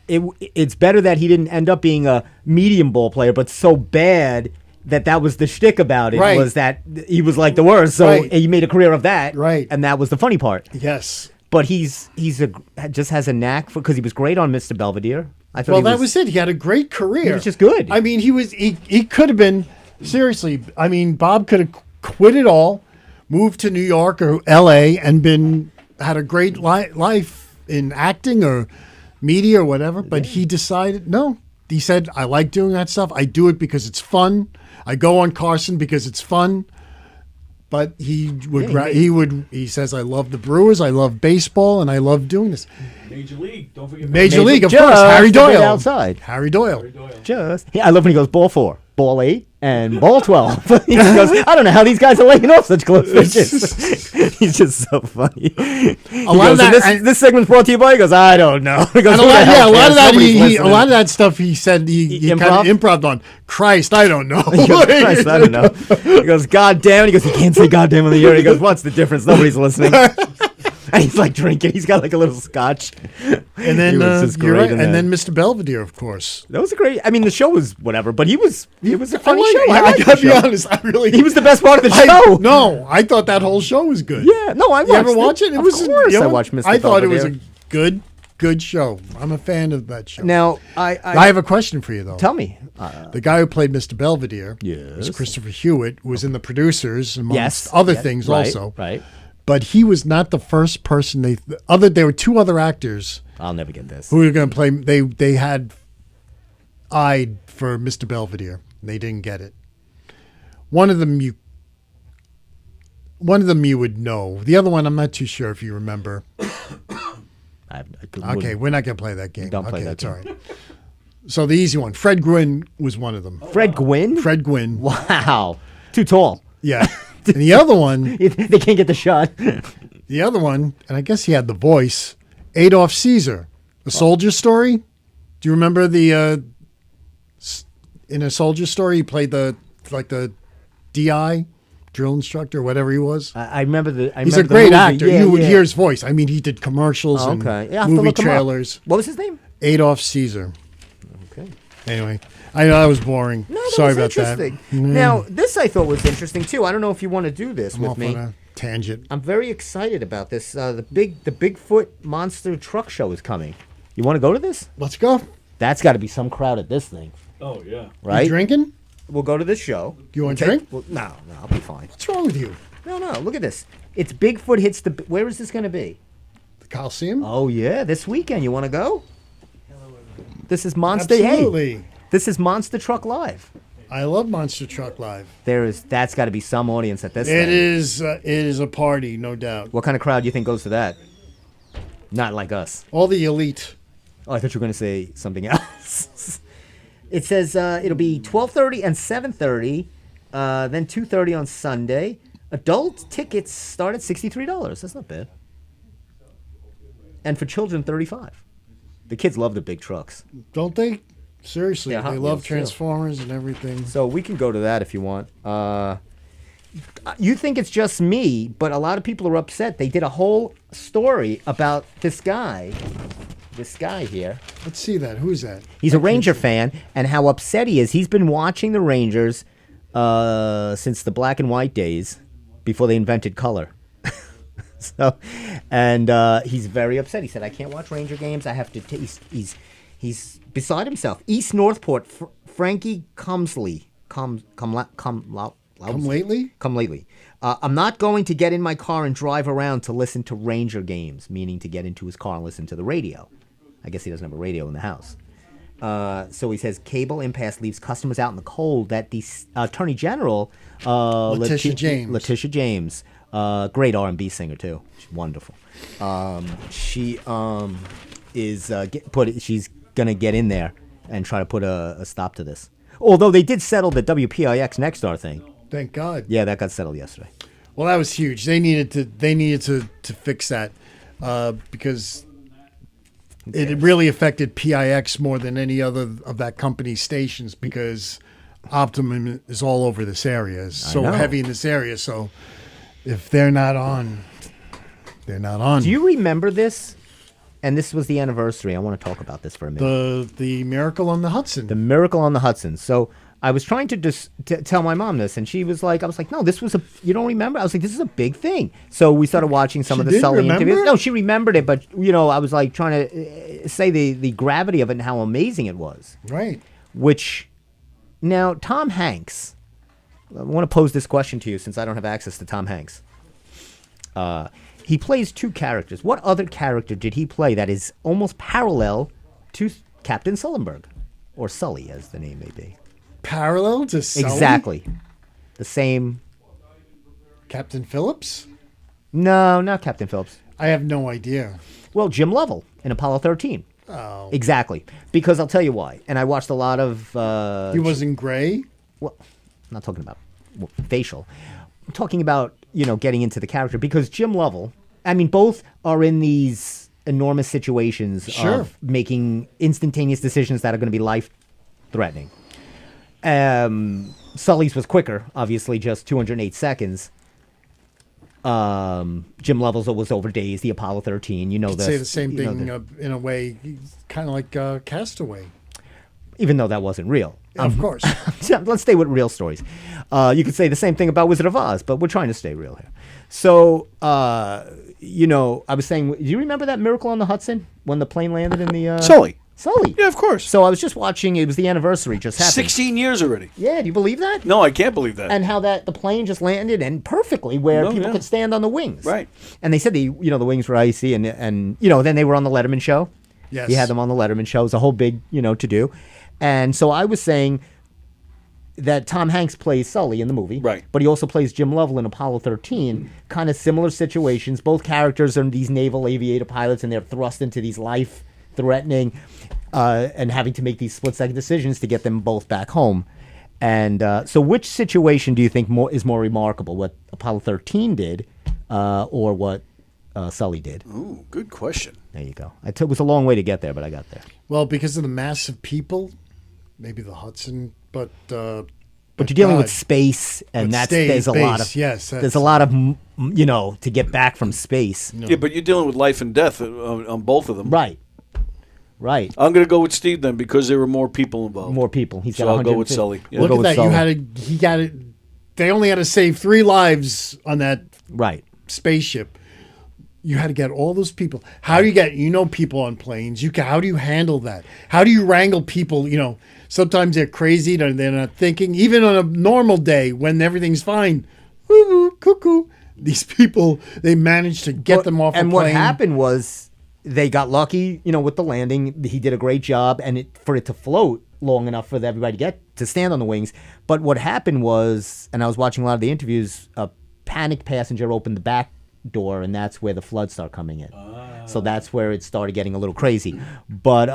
It's better that he didn't end up being a medium ball player, but so bad that was the shtick about it, was that he was like the worst. So Right. he made a career of that. Right. And that was the funny part. Yes. but just has a knack for because he was great on Mr. Belvedere. I thought Well, that was it. He had a great career. He was just good. I mean, he could have been seriously. I mean, Bob could have quit it all, moved to New York or L.A. and had a great life in acting or media or whatever. But he decided no. He said, "I like doing that stuff. I do it because it's fun. I go on Carson because it's fun." But he says, "I love the Brewers. I love baseball, and I love doing this." Major League. Don't forget Major League, of Just course. Harry a bit Doyle. outside. Harry Doyle. I love when he goes ball 4, ball 8, and ball 12. He goes, I don't know how these guys are laying off such close pitches. He's just so funny. A lot of that, this segment's brought to you by. He goes, I don't know. He goes, And a lot of that. Nobody's A lot of that stuff he said he kind of improv on. Christ, I don't know. He goes, Christ, I don't know. He goes, God damn. He goes, you can't say God damn in the air. He goes, what's the difference? Nobody's listening. And he's like drinking. He's got like a little scotch. And then you're right. and then Mr. Belvedere, of course. That was a great. I mean, the show was whatever, but it was a funny show. I gotta be honest. He was the best part of the show. No, I thought that whole show was good. Yeah, no, I watched. You ever watch it? Of course, I watched Mr. I thought it was Belvedere. a good show. I'm a fan of that show. Now, I have a question for you though. tell me. The guy who played Mr. Belvedere Yes. was Christopher Hewitt, who was in The Producers, amongst Yes, other yes, things right, also. Right. But he was not the first person there were two other actors I'll never get this. who were going to play. They had eyed for Mr. Belvedere. And they didn't get it. One of them you would know. The other one I'm not too sure if you remember. Okay, we're not going to play that game. Don't play okay, that that's game. all right. So the easy one. Fred Gwynn was one of them. Fred Gwynn. Fred Gwynn. Wow, too tall. Yeah. And the other one, They can't get the shot. and I guess he had the voice, Adolf Caesar, A Soldier Story. Do you remember in A Soldier Story, he played the DI, drill instructor, whatever he was. I remember He's a great actor. You would hear his voice. I mean, he did commercials Oh, and okay. Yeah, I'll have to movie look him up. trailers. What was his name? Adolf Caesar. Okay. Anyway, I know that was boring. No, that Sorry was about interesting. that. Now, this I thought was interesting too. I don't know if you want to do this I'm with off me. on a tangent. I'm very excited about this. The Bigfoot Monster Truck Show is coming. You want to go to this? Let's go. That's got to be some crowd at this thing, Oh, yeah. right? You drinking? We'll go to this show. You want to We'll drink? no, I'll be fine. What's wrong with you? No, look at this. It's Bigfoot hits the. Where is this going to be? The Coliseum? Oh yeah, this weekend. You want to go? This is Monster. Hey, Absolutely. this is Monster Truck Live. I love Monster Truck Live. That's got to be some audience at this. It thing. is a party, no doubt. What kind of crowd do you think goes to that? Not like us. All the elite. Oh, I thought you were going to say something else. It says it'll be 12:30 and 7:30, then 2:30 on Sunday. Adult tickets start at $63. That's not bad. And for children, $35. The kids love the big trucks. Don't they? Seriously, Yeah, Hot they Wheels, love too. Transformers and everything. So we can go to that if you want. You think it's just me, but a lot of people are upset. They did a whole story about this guy here. Let's see that. Who's that? He's a Ranger fan, and how upset he is. He's been watching the Rangers since the black and white days, before they invented color. So, and he's very upset. He said, "I can't watch Ranger games. I have to." He's beside himself. East Northport, Frankie Cumsley. Come lately. I'm not going to get in my car and drive around to listen to Ranger games, meaning to get into his car and listen to the radio. I guess he doesn't have a radio in the house. So he says cable impasse leaves customers out in the cold. That the Attorney General, Letitia James, great R&B singer too. She's wonderful. She she's gonna get in there and try to put a stop to this. Although they did settle the WPIX Nexstar thing. Thank God. Yeah, that got settled yesterday. Well, that was huge. They needed to fix that because it really affected PIX more than any other of that company's stations because Optimum is all over this area. It's so know. heavy in this area. So if they're not on, they're not on. Do you remember this? And this was the anniversary. I want to talk about this for a minute. The Miracle on the Hudson. The Miracle on the Hudson. So I was trying to just tell my mom this, and she was like, I was like, no, this was you don't remember? I was like, this is a big thing. So we started watching some of the didn't Sully remember? interviews. No, she remembered it, but, I was like trying to say the gravity of it and how amazing it was. Right. Which, now, Tom Hanks, I want to pose this question to you since I don't have access to Tom Hanks. He plays two characters. What other character did he play that is almost parallel to Captain Sullenberg? Or Sully, as the name may be. Parallel to Sully? Exactly. The same. Captain Phillips? No, not Captain Phillips. I have no idea. Well, Jim Lovell in Apollo 13. Oh. Exactly. Because I'll tell you why. And I watched a lot of... He wasn't gray? Well, I'm not talking about facial. I'm talking about, getting into the character. Because Jim Lovell, I mean, both are in these enormous situations of making instantaneous decisions that are going to be life-threatening. Sully's was quicker, obviously, just 208 seconds. Jim Lovell's was over days, the Apollo 13. You know, Say the same thing in a way, kind of like Castaway. Even though that wasn't real. Of course. Let's stay with real stories. You could say the same thing about Wizard of Oz, but we're trying to stay real here. So, I was saying, do you remember that Miracle on the Hudson when the plane landed in the... Sully. Sully. Yeah, of course. So I was just watching, it was the anniversary just happened. 16 years already. Yeah, do you believe that? No, I can't believe that. And how the plane just landed and perfectly where people could stand on the wings. Right. And they said the wings were icy and then they were on the Letterman show. Yes. He had them on the Letterman show. It was a whole big, to do. And so I was saying that Tom Hanks plays Sully in the movie. Right. But he also plays Jim Lovell in Apollo 13. Kind of similar situations. Both characters are these naval aviator pilots and they're thrust into these life-threatening and having to make these split-second decisions to get them both back home. And so which situation do you think is more remarkable, what Apollo 13 did or what Sully did? Ooh, good question. There you go. It was a long way to get there, but I got there. Well, because of the mass of people, maybe the Hudson, but you're dealing with space, and there's a lot of there's a lot of to get back from space. No. Yeah, but you're dealing with life and death on both of them. Right. I'm going to go with Steve then because there were more people involved. More people. He's got. So I'll go with Sully. Yeah. Look at that! He got it. They only had to save 3 lives on that spaceship. You had to get all those people. How do you get people on planes? How do you handle that? How do you wrangle people? Sometimes they're crazy. They're not thinking. Even on a normal day when everything's fine, cuckoo. These people, they managed to get them off a plane. And what happened was they got lucky, with the landing. He did a great job, and for it to float long enough for everybody to stand on the wings. But what happened was, and I was watching a lot of the interviews, a panicked passenger opened the back door, and that's where the floods start coming in. So that's where it started getting a little crazy. But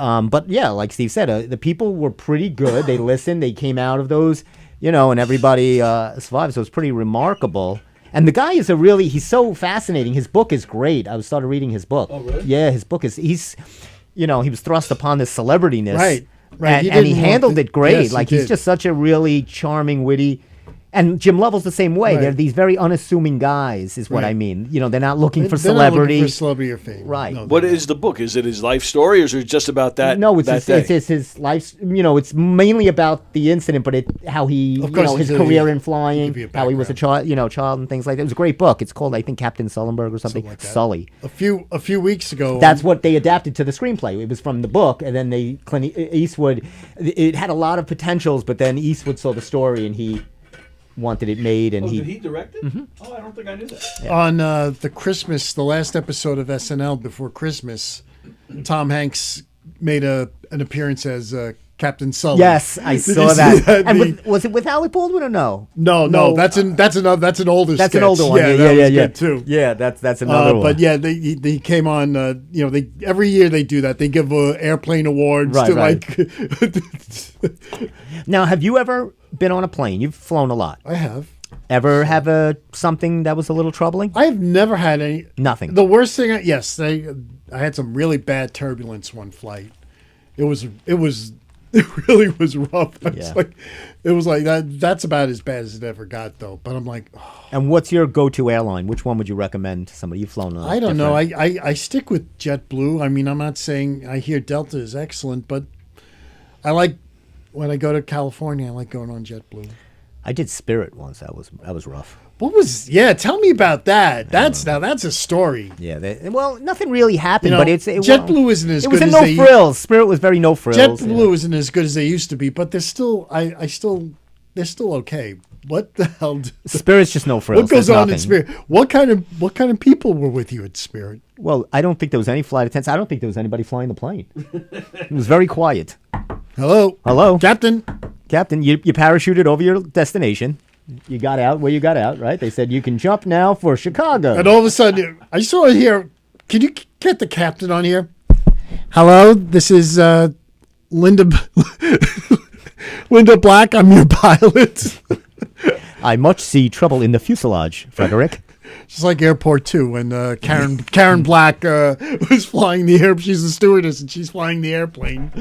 yeah, like Steve said, the people were pretty good. They listened. They came out of those, and everybody survived. So it's pretty remarkable. And the guy is he's so fascinating. His book is great. I started reading his book. Oh, really? Yeah, his book he was thrust upon this celebrityness. Right. And he handled it great. Yes, he's just such a really charming, witty. And Jim Lovell's the same way. Right. They're these very unassuming guys, is what I mean. They're not looking for celebrity. Not looking for celebrity or fame. Right. No, what is the book? Is it his life story, or is it just about that? No, it's his life. It's mainly about the incident, but how he, his career in flying, how he was a child, child and things like that. It was a great book. It's called, I think, Captain Sullenberg or something. Like Sully. A few weeks ago. That's what they adapted to the screenplay. It was from the book, and then Clint Eastwood. It had a lot of potentials, but then Eastwood saw the story and he wanted it made, and did he direct it? Mm-hmm. Oh, I don't think I knew that. Yeah. On the last episode of SNL before Christmas, Tom Hanks made an appearance as Captain Sully. Yes, I saw that. And was it with Alec Baldwin or no? No. That's an older. That's sketch. an older one. Yeah. Too. Yeah, that's another one. But yeah, they came on. Every year they do that. They give airplane awards to like. Now, have you ever been on a plane? You've flown a lot. I have. Ever have something that was a little troubling? I've never had any. Nothing. The worst thing, I had some really bad turbulence one flight. It really was rough. It was like that. That's about as bad as it ever got, though. But I'm like, oh. And what's your go-to airline? Which one would you recommend to somebody you've flown on? I don't know. I stick with JetBlue. I mean, I'm not saying I hear Delta is excellent, but I like when I go to California, I like going on JetBlue. I did Spirit once. That was rough. What was? Yeah, tell me about that. That's a story. Yeah. Nothing really happened, but JetBlue isn't as it good was as no frills. Spirit was very no frills. JetBlue isn't as good as they used to be, but they're still. They're still okay. What the hell? Spirit's just no frills. What goes There's on in nothing. Spirit? What kind of people were with you at Spirit? Well, I don't think there was any flight attendants. I don't think there was anybody flying the plane. It was very quiet. Hello, Captain. Captain, you parachuted over your destination. You got out where you got out, right? They said you can jump now for Chicago. And all of a sudden, I saw it here. Can you get the captain on here? Hello, this is Linda Linda Black. I'm your pilot. I much see trouble in the fuselage, Frederick. Just like Airport 2 when Karen Black was flying the air. She's the stewardess and she's flying the airplane.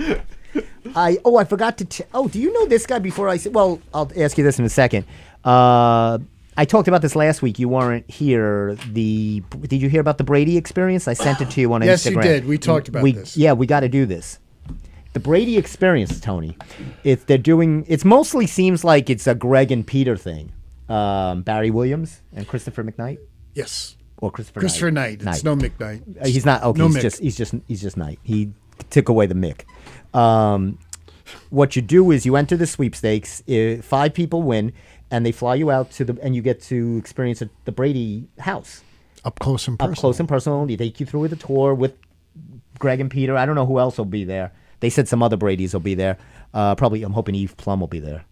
I forgot to. Do you know this guy before I say? Well, I'll ask you this in a second. I talked about this last week. You weren't here. Did you hear about the Brady experience? I sent it to you on Instagram. Yes, you did. We talked about this. Yeah, we got to do this. The Brady experience, Tony. It mostly seems like it's a Greg and Peter thing. Barry Williams and Christopher McKnight. Yes. Or Christopher Knight. It's no McKnight. He's not. Okay, no he's just Knight. He took away the Mick. What you do is you enter the sweepstakes. 5 people win, and they fly you out and you get to experience the Brady house Up close and personal. Up close and personal. They take you through with a tour with Greg and Peter. I don't know who else will be there. They said some other Bradys will be there. Probably, I'm hoping Eve Plum will be there.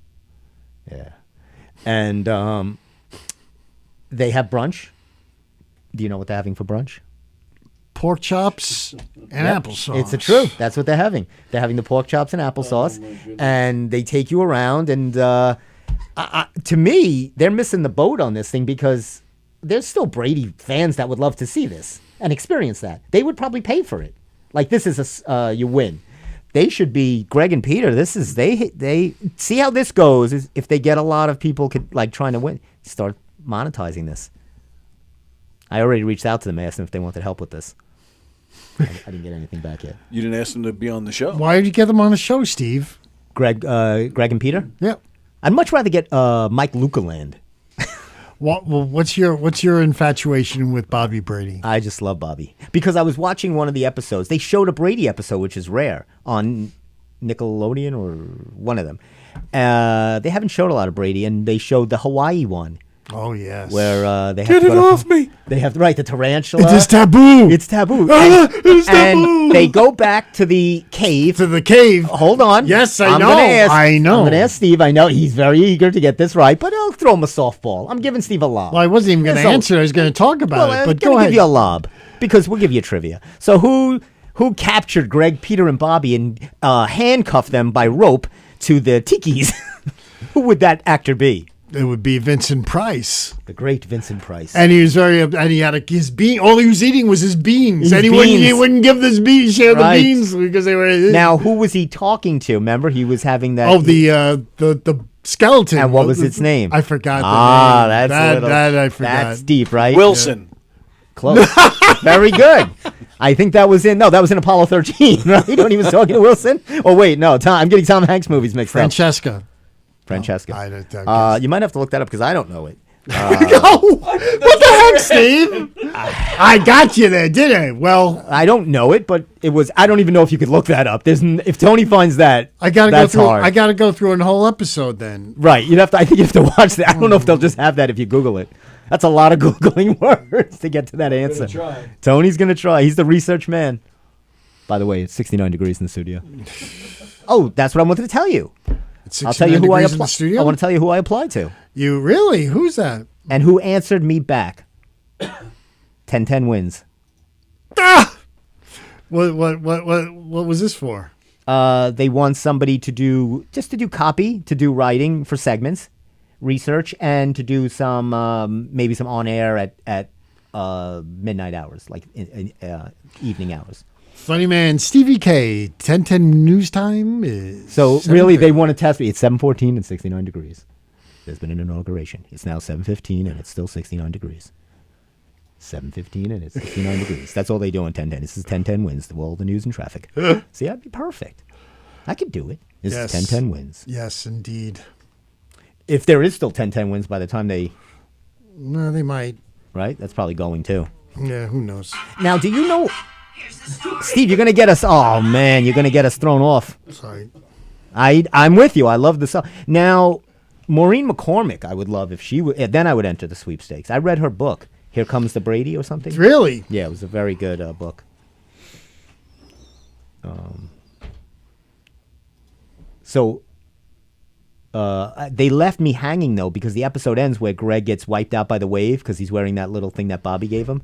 Yeah, and they have brunch. Do you know what they're having for brunch? Pork chops and applesauce. It's the truth. That's what they're having. They're having the pork chops and applesauce, and they take you around. And to me, they're missing the boat on this thing because there's still Brady fans that would love to see this and experience that. They would probably pay for it. Like this is you win. They should be Greg and Peter. This is they see how this goes. Is if they get a lot of people trying to win, start monetizing this. I already reached out to them, asked them if they wanted help with this. I didn't get anything back yet. You didn't ask them to be on the show. Why did you get them on the show, Steve? Greg and Peter? Yeah. I'd much rather get Mike Lucaland. What's your infatuation with Bobby Brady? I just love Bobby. Because I was watching one of the episodes. They showed a Brady episode, which is rare, on Nickelodeon or one of them. They haven't showed a lot of Brady, and they showed the Hawaii one. Oh, yes. Where they have Get to it go off me! They have the tarantula. It is taboo. It's taboo. It's taboo. And they go back to the cave. To the cave. Hold on. Yes, I'm know. gonna ask, I know. I'm going to ask Steve. I know he's very eager to get this right, but I'll throw him a softball. I'm giving Steve a lob. Well, I wasn't even going to So- answer. I was going to talk about it, but I'm go ahead. give you a lob because we'll give you trivia. So who captured Greg, Peter, and Bobby and handcuffed them by rope to the tikis? Who would that actor be? It would be Vincent Price. The great Vincent Price. And he was and he had his bean. All he was eating was his beans. And he beans. wouldn't give share Right. the beans because they were. Now, who was he talking to? Remember, he was having that. Oh, the skeleton. And what was its name? I forgot the name. That I forgot. That's deep, right? Wilson. Close. Very good. I think that was in Apollo 13, right? When he was talking to Wilson. Oh wait, no, I'm getting Tom Hanks movies mixed Francesca. Francesca. You might have to look that up because I don't know it. What the heck, Steve? I got you there, did I? Well, I don't know it, but it was. I don't even know if you could look that up. If Tony finds that, I gotta that's go through. hard. I gotta go through a whole episode then. Right, you'd have to. I think you have to watch that. I don't know if they'll just have that if you Google it. That's a lot of Googling words to get to that answer. Try. Tony's gonna try. He's the research man. By the way, it's 69 degrees in the studio. Oh, that's what I wanted to tell you. I'll tell you who I applied. applied. I want to tell you who I applied to. You really? Who's that? And who answered me back. 10-10 wins. Ah! What was this for? They want somebody to do copy, to do writing for segments, research, and to do some maybe some on air at midnight hours, like evening hours. Funny man, Stevie K. 1010 news time is. So really, they want to test me. It's 7:14 and 69 degrees. There's been an inauguration. It's now 7:15 and it's still 69 degrees. 7:15 and it's 69 degrees. That's all they do on 1010. This is 1010 wins all the news and traffic. See, I'd be perfect. I could do it. This Yes. is 10-10 wins. Yes, indeed. If there is still 10-10 wins by the time they, No, they might. right? That's probably going too. Yeah, who knows? Now, do you know, Steve, you're going to get us, oh man, you're going to get us thrown off. Sorry. I'm with you. I love the song. Now, Maureen McCormick, I would love if she would, then I would enter the sweepstakes. I read her book, Here Comes the Brady or something. Really? Yeah, it was a very good book. So they left me hanging though because the episode ends where Greg gets wiped out by the wave because he's wearing that little thing that Bobby gave him,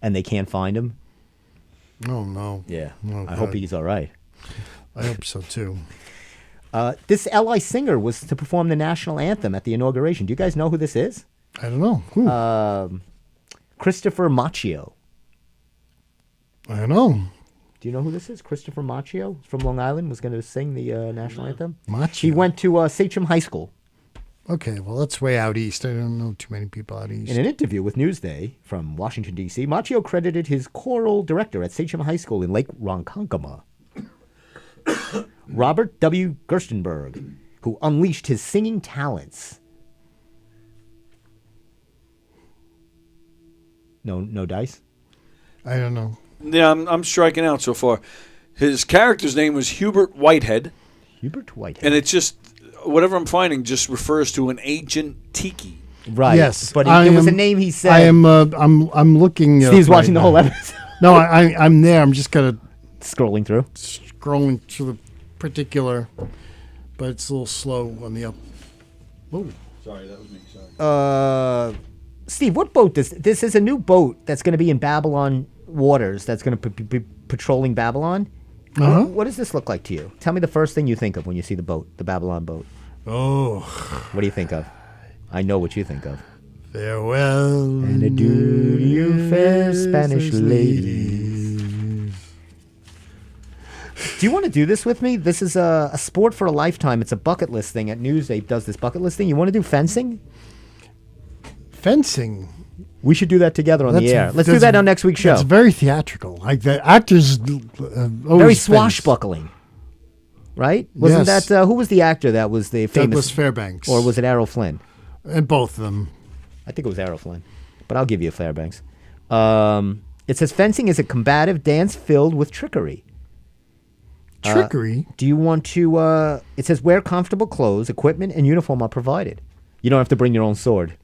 and they can't find him. Oh, no. Yeah, Oh, I hope God. he's all right. I hope so, too. This L.I. singer was to perform the national anthem at the inauguration. Do you guys know who this is? I don't know. Who? Christopher Macchio. I don't know. Do you know who this is? Christopher Macchio from Long Island was going to sing the national anthem. Macchio? He went to Sachem High School. Okay, well, that's way out east. I don't know too many people out east. In an interview with Newsday from Washington, D.C., Macchio credited his choral director at Sachem High School in Lake Ronkonkoma, Robert W. Gerstenberg, who unleashed his singing talents. No dice? I don't know. Yeah, I'm striking out so far. His character's name was Hubert Whitehead, Hubert Whitehead. and it's just whatever I'm finding just refers to an ancient tiki. Right. Yes, But I there was a am- name he said. I am. I'm looking. Steve's right watching the now. whole episode. No, I'm there. I'm just kind of Scrolling through. scrolling through the particular, but it's a little slow on the up. Oh, Sorry, that was me. Sorry. Steve, what boat this is a new boat that's going to be in Babylon waters that's going to be patrolling Babylon. Uh-huh. What does this look like to you? Tell me the first thing you think of when you see the boat, the Babylon boat. oh, What do you think of? I know what you think of. farewell. And adieu, you fair Spanish ladies. Do you want to do this with me? This is a sport for a lifetime. It's a bucket list thing at Newsday. Does this bucket list thing? You want to do fencing? Fencing. We should do that together on the That's- air. Let's do that's- that on next week's show. It's very theatrical. Like the actors. Very Always swashbuckling, right? Wasn't Yes. that who was the actor that was the famous? Douglas Fairbanks. Or was it Errol Flynn? And both of them. I think it was Errol Flynn, but I'll give you a Fairbanks. It says fencing is a combative dance filled with trickery. Trickery. Do you want to? It says wear comfortable clothes, equipment, and uniform are provided. You don't have to bring your own sword.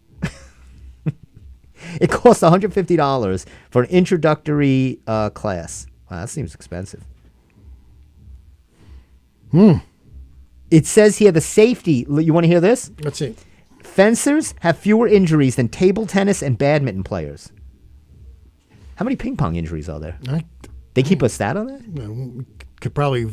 It costs $150 for an introductory class. Wow, that seems expensive. It says here the safety. You want to hear this? Let's see. Fencers have fewer injuries than table tennis and badminton players. How many ping pong injuries are there? They keep a stat on that? Could probably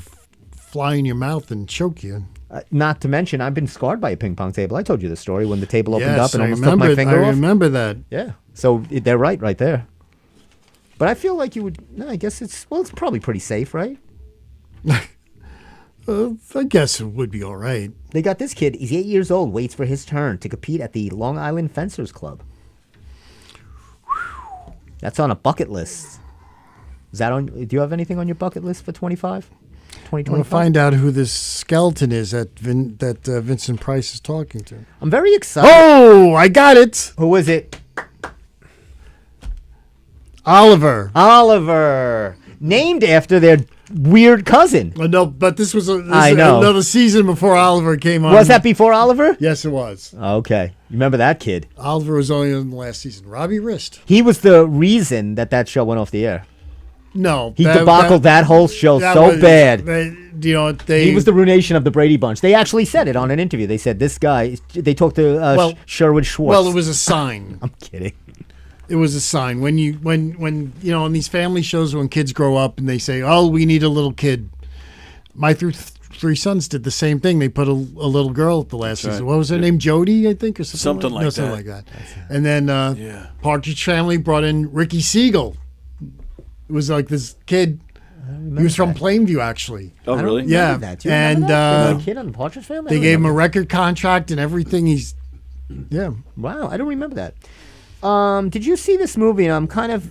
fly in your mouth and choke you. Not to mention, I've been scarred by a ping pong table. I told you the story when the table opened Yes, up and I almost remember. took my finger I off. remember that. Yeah. So they're right there. But I feel like you would. No, I guess it's probably pretty safe, right? I guess it would be all right. They got this kid. He's 8 years old. Waits for his turn to compete at the Long Island Fencers Club. That's on a bucket list. Is that on? Do you have anything on your bucket list for 25? I want to 2025? find out who this skeleton is that Vincent Price is talking to. I'm very excited. Oh, I got it. Who is it? Oliver. Oliver. Named after their weird cousin. Oh, no, but this was I know. another season before Oliver came on. Was that before Oliver? Yes, it was. Okay. You remember that kid? Oliver was only in the last season. Robbie Wrist. He was the reason that show went off the air. No. He debacled that whole show that so was- bad. They He was the ruination of the Brady Bunch. They actually said it on an interview. They said this guy. They talked to Well- Sherwood Schwartz. Well, it was a sign. I'm kidding. It was a sign when on these family shows when kids grow up and they say, "Oh, we need a little kid." My three sons did the same thing. They put a little girl at the last season. right. What was her name? Jody, I think, or something, Something like something that. like that. And then Yeah. Partridge Family brought in Ricky Siegel. It was like this kid. He was from Plainview, actually. Oh, really? Yeah, That. Do you remember and that? There was a kid on the Partridge Family. I they don't gave him a remember. record contract and everything. Yeah. Wow, I don't remember that. Did you see this movie? And I'm kind of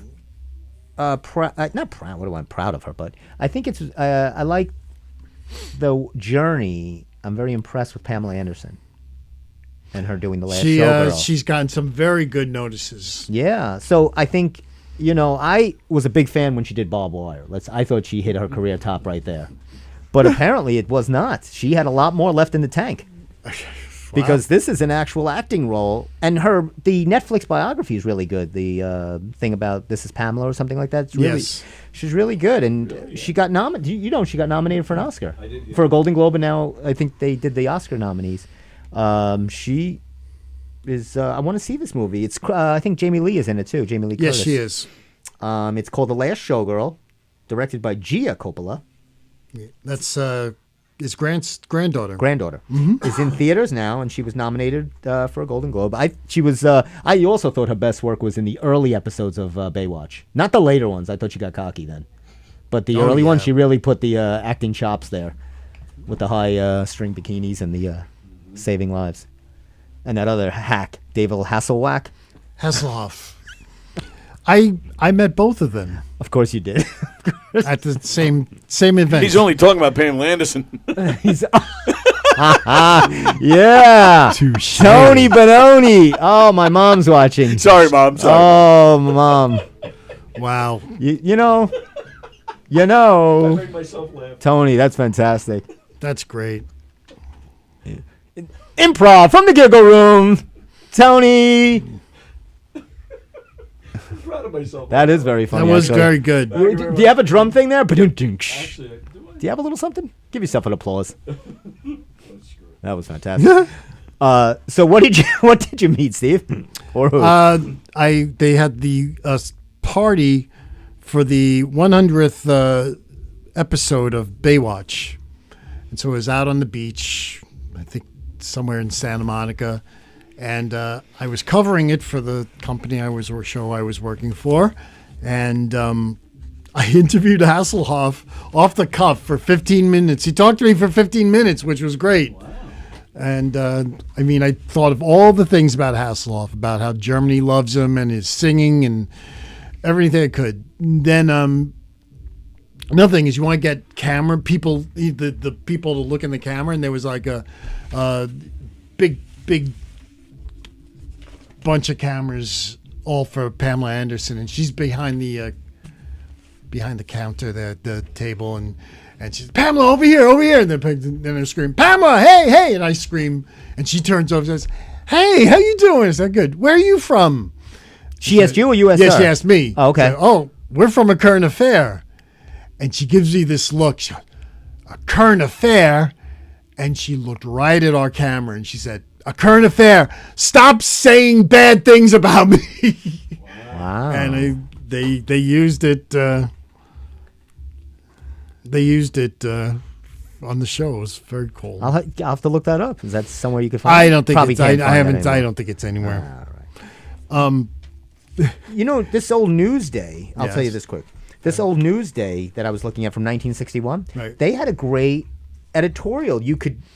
not proud. What do I? I'm proud of her, but I think it's. I like the journey, I'm very impressed with Pamela Anderson and her doing the last showgirl. She's gotten some very good notices. Yeah. So I think, I was a big fan when she did Barbed Wire. I thought she hit her career top right there. But apparently it was not. She had a lot more left in the tank. Because this is an actual acting role. And the Netflix biography is really good. The thing about This Is Pamela or something like that. It's really, Yes. She's really good. And she got nominated. She got nominated for an Oscar. I did, yeah. For a Golden Globe, and now I think they did the Oscar nominees. She is, I want to see this movie. It's, I think Jamie Lee is in it too. Jamie Lee Curtis. Yes, she is. It's called The Last Showgirl, directed by Gia Coppola. That's his granddaughter. Is in theaters now, and she was nominated for a Golden Globe. I also thought her best work was in the early episodes of Baywatch, not the later ones. I thought she got cocky then, but the early ones, she really put the acting chops there, with the high string bikinis and the saving lives, and that other hack, David Hasselhoff. Hasselhoff. I met both of them Of course you did. at the same event. He's only talking about Pamela Anderson. He's yeah, Touche. Tony Benoni. Oh, my mom's watching. Sorry, Mom. Sorry. Oh, Mom. Wow. You know, I made myself laugh. Tony, that's fantastic. That's great. Improv from the Giggle Room. Tony. I'm proud of myself. That is very funny. That was actually. very good. Do you have a drum thing there? Do Actually, do I? you have a little something? Give yourself an applause. That was fantastic. So what did you meet, Steve? Or who? They had the party for the 100th episode of Baywatch, and so it was out on the beach, I think somewhere in Santa Monica, and I was covering it for the company show I was working for, and I interviewed Hasselhoff off the cuff for 15 minutes. He talked to me for 15 minutes, which was great. Wow. And I thought of all the things about Hasselhoff, about how Germany loves him and his singing and everything I could. Then another thing is you want to get camera people, the people to look in the camera, and there was like a big bunch of cameras all for Pamela Anderson, and she's behind the counter there at the table, and she's, Pamela, over here, and then I scream, Pamela, hey, and I scream, and she turns over and says, hey, how you doing? I said, good. Where are you from? She asked you or you asked Yes, her? she asked me. Oh, okay. I said, we're from A Current Affair. And she gives me this look, A Current Affair? And she looked right at our camera and she said, A Current Affair, stop saying bad things about me. Wow. And they used it. On the show. It was very cool. I'll have to look that up. Is that somewhere you could find? I don't think Probably it's. can't I find haven't. that I anywhere. don't think it's anywhere. All right. This old Newsday. I'll tell you Yes. this quick. This old Newsday that I was looking at from 1961. Right. They had a great editorial.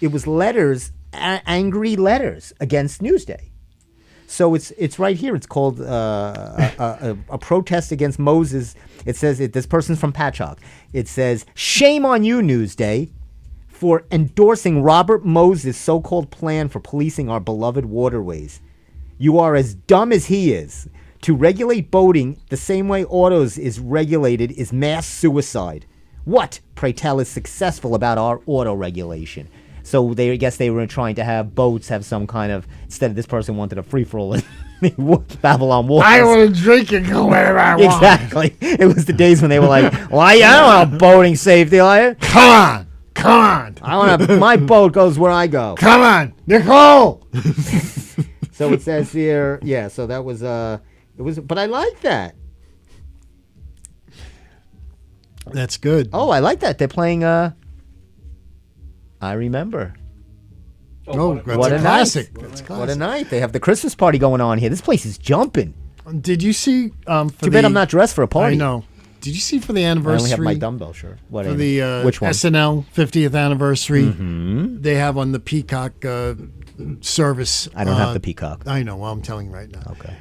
It was letters, angry letters against Newsday. So it's right here. It's called a protest against Moses. It says this person's from Patchogue. It says, shame on you, Newsday, for endorsing Robert Moses' so-called plan for policing our beloved waterways. You are as dumb as he is. To regulate boating the same way autos is regulated is mass suicide. What, pray tell, is successful about our auto regulation? So I guess they were trying to have boats have some kind of, instead of this person wanted a free-for-all in Babylon waters. I want to drink and go wherever I want. Exactly. It was the days when they were like, well, I don't want a boating safety, I Come on. want my boat goes where I go. Come on, Nicole. So it says here, yeah, so that was, but I like that. That's good. Oh, I like that. They're playing, I Remember. Oh, that's what a a classic. night. That's What a classic. night. They have the Christmas party going on here. This place is jumping. Did you see? For Too bad I'm not dressed for a party. I know. Did you see for the I anniversary? only have my dumbbell shirt. What for the which one? SNL 50th anniversary. Mm-hmm. They have on the Peacock service. I don't have the Peacock. I know. Well, I'm telling you right now. Okay.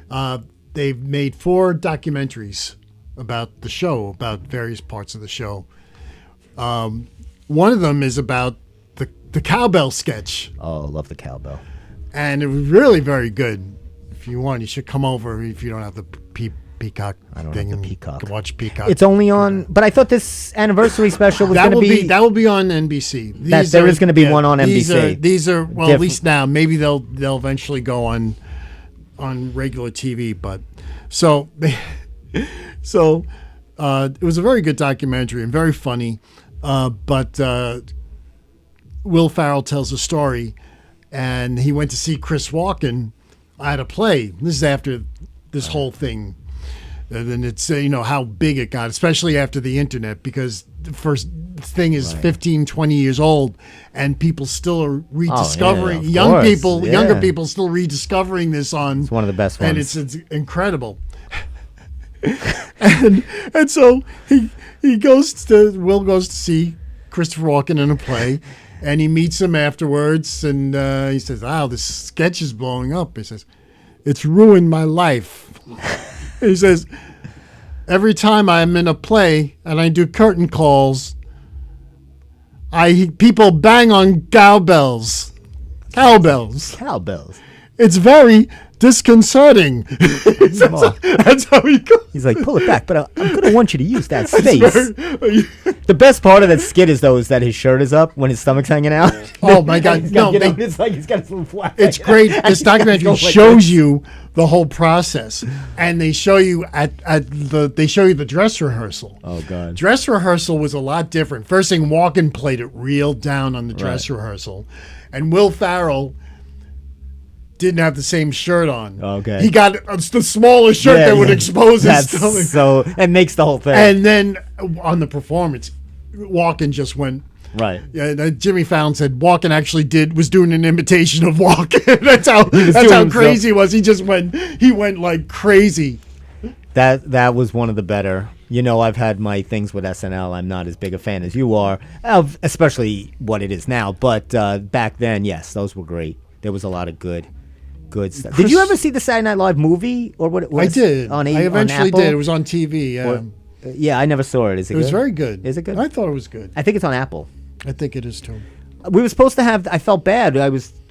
They've made 4 documentaries about the show, about various parts of the show. one of them is about the cowbell sketch, Oh, love the cowbell. and it was really very good. If you want, you should come over if you don't have the Peacock I don't thing. have the and Peacock. can watch Peacock. It's only on, but I thought this anniversary special was that going to will be. that will be on NBC. There is gonna be one on NBC. These are well, at Different. least now. Maybe they'll eventually go on regular TV. But so it was a very good documentary and very funny. But Will Ferrell tells a story, and he went to see Chris Walken at a play. This is after this whole thing. And then it's how big it got, especially after the internet, because the first thing is 15, 20 years old, and people still are rediscovering. of course, Younger people still rediscovering this on. It's one of the best and ones. it's incredible. and so Will goes to see Christopher Walken in a play, and he meets him afterwards, and he says, "Wow, this sketch is blowing up." He says, "It's ruined my life." He says, "Every time I'm in a play and I do curtain calls, people bang on cowbells. Cowbells. It's very disconcerting." Come on. That's how he goes. He's like, pull it back, but I'm going to want you to use that space. The best part of that skit is that his shirt is up when his stomach's hanging out. Oh my God! It's like he's got his little flag. It's great. This documentary Going like shows this. you the whole process, and they show you the dress rehearsal. Oh God. Dress rehearsal was a lot different. First thing, Walken played it real down on the dress rehearsal, and Will Ferrell didn't have the same shirt on. Okay. He got the smaller shirt that would expose his That's stomach. so it makes the whole thing. And then on the performance, Walken just went. right. Yeah, Jimmy Fallon said Walken actually was doing an imitation of Walken. that's how doing crazy he was. He went like crazy. That was one of the better. I've had my things with SNL. I'm not as big a fan as you are, especially what it is now. But back then, yes, those were great. There was a lot of good stuff. Did you ever see the Saturday Night Live movie or what? It was I did. I I eventually Apple? did. It was on TV. Yeah, I never saw it. Is it? It was good? very good. Is it good? I thought it was good. I think it's on Apple. I think it is too. We were supposed to have. I felt bad.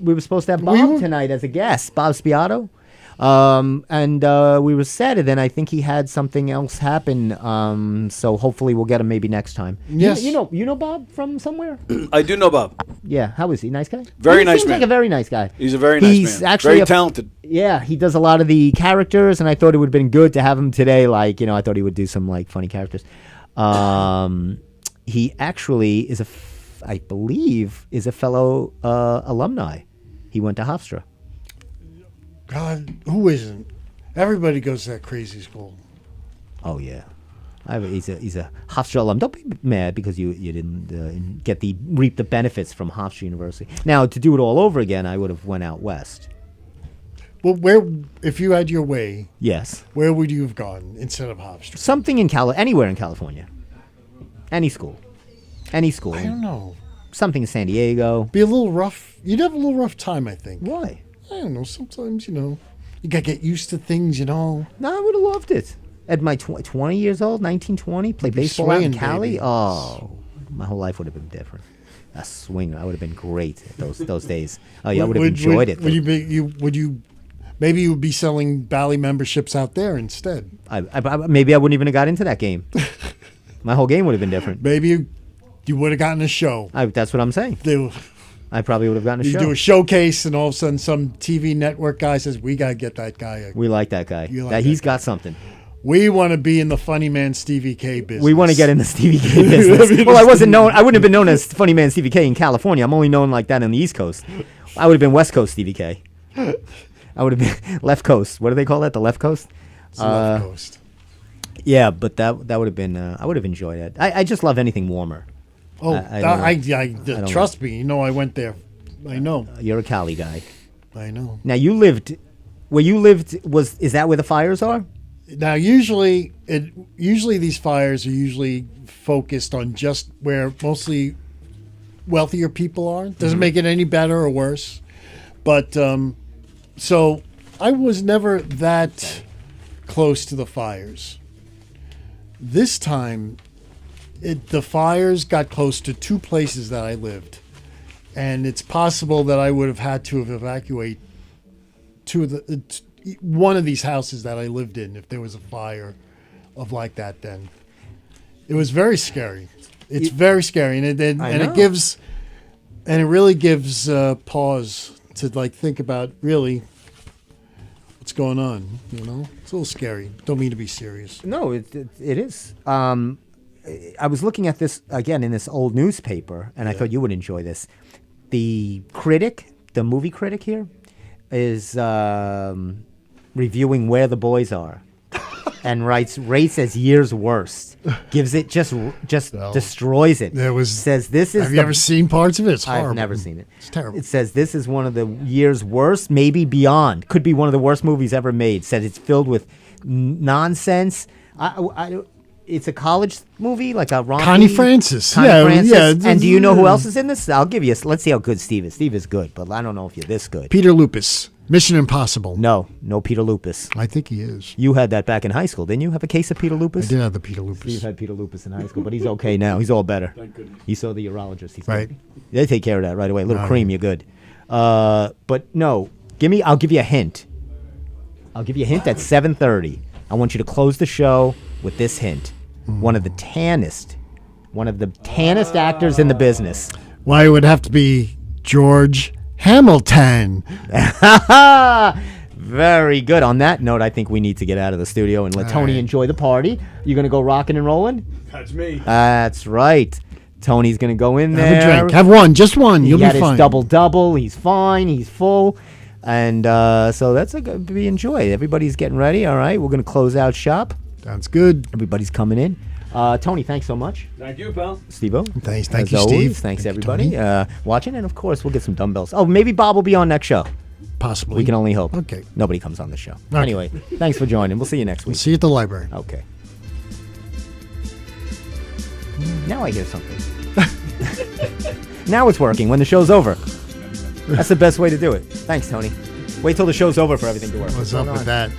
We were supposed to have Bob were- tonight as a guest, Bob Spiato, and we were sad. And then I think he had something else happen. So hopefully we'll get him maybe next time. Yes. You know Bob from somewhere. I do know Bob. Yeah. How is he? Nice guy. Very He nice seems man. like a very nice guy. He's a very nice He's man. actually Very talented. Yeah, he does a lot of the characters, and I thought it would have been good to have him today. Like, I thought he would do some like funny characters. He actually is I believe, is a fellow alumni. He went to Hofstra. God, who isn't? Everybody goes to that crazy school. Oh yeah, he's a Hofstra alum. Don't be mad because you didn't reap the benefits from Hofstra University. Now to do it all over again, I would have went out west. Well, if you had your way, Yes, where would you have gone instead of Hofstra? something in anywhere in California, any school. I don't know. Something in San Diego. Be a little rough. You'd have a little rough time, I think. Why? I don't know. Sometimes, you gotta get used to things, No, I would have loved it. At my 20 years old, 19, 20, play baseball out in swinging, Cali. baby. Oh, my whole life would have been different. A swinger, I would have been great at those days. Oh yeah, I would have enjoyed it. Maybe you would be selling Bally memberships out there instead. Maybe I wouldn't even have got into that game. My whole game would have been different. Maybe you would have gotten a show. That's what I'm saying. I probably would have gotten a You show. do a showcase, and all of a sudden, some TV network guy says, "We gotta get that guy. We like that guy. You like that that he's guy. got something. We want to be in the funny man Stevie K business. We want to get in the Stevie K business. Well, I wasn't known. I wouldn't have been known as Funny Man Stevie K in California. I'm only known like that on the East Coast. I would have been West Coast Stevie K. I would have been left coast. What do they call that? The left coast? It's the left coast. Yeah, but that would have been. I would have enjoyed it. I just love anything warmer. Oh, I don't trust me. I went there. I know. You're a Cali guy. I know. Now you lived. Where you lived is that where the fires are? Now, usually these fires are usually focused on just where mostly wealthier people are. Doesn't make it any better or worse. But so I was never that close to the fires. This time, The fires got close to 2 places that I lived, and it's possible that I would have had to have evacuated one of these houses that I lived in if there was a fire of like that. Then it was very scary. It's very scary, and it really gives pause to like think about really what's going on. You know, it's a little scary. Don't mean to be serious. No, it is. I was looking at this again in this old newspaper, and I thought you would enjoy this. The movie critic here, is reviewing Where the Boys Are, and rates as year's worst. Gives it just destroys it. Says this is. Have you ever seen parts of it? It's horrible. I've never seen it. It's terrible. It says this is one of the year's worst, maybe beyond. Could be one of the worst movies ever made. Said it's filled with nonsense. It's a college movie, like a rompy. Connie Francis. Yeah. And do you know who else is in this? I'll give you. Let's see how good Steve is. Steve is good, but I don't know if you're this good. Peter Lupus. Mission Impossible. No Peter Lupus. I think he is. You had that back in high school, didn't you? Have a case of Peter Lupus? I did have the Peter Lupus. Steve had Peter Lupus in high school, but he's okay now. He's all better. Thank goodness. He saw the urologist. He's right. Good. They take care of that right away. A little cream, you're good. But no, I'll give you a hint. I'll give you a hint at 7:30. I want you to close the show with this hint. One of the tannest actors in the business. Why, it would have to be George Hamilton. Very good. On that note, I think we need to get out of the studio and let Tony enjoy the party. You going to go rocking and rolling? That's me. That's right. Tony's going to go in there. Have a drink. Have one. Just one. You'll be fine. He had his double-double. He's fine. He's full. And so that's going to be enjoyed. Everybody's getting ready. All right. We're going to close out shop. Sounds good. Everybody's coming in. Tony, thanks so much. Thank you, pal. Steve-O. Thank As you, always, Steve. Thanks, everybody, watching. And, of course, we'll get some dumbbells. Oh, maybe Bob will be on next show. Possibly. We can only hope. Okay. Nobody comes on the show. Okay. Anyway, thanks for joining. We'll see you next week. We'll see you at the library. Okay. Now I hear something. Now it's working when the show's over. That's the best way to do it. Thanks, Tony. Wait till the show's over for everything to work. What's up with that?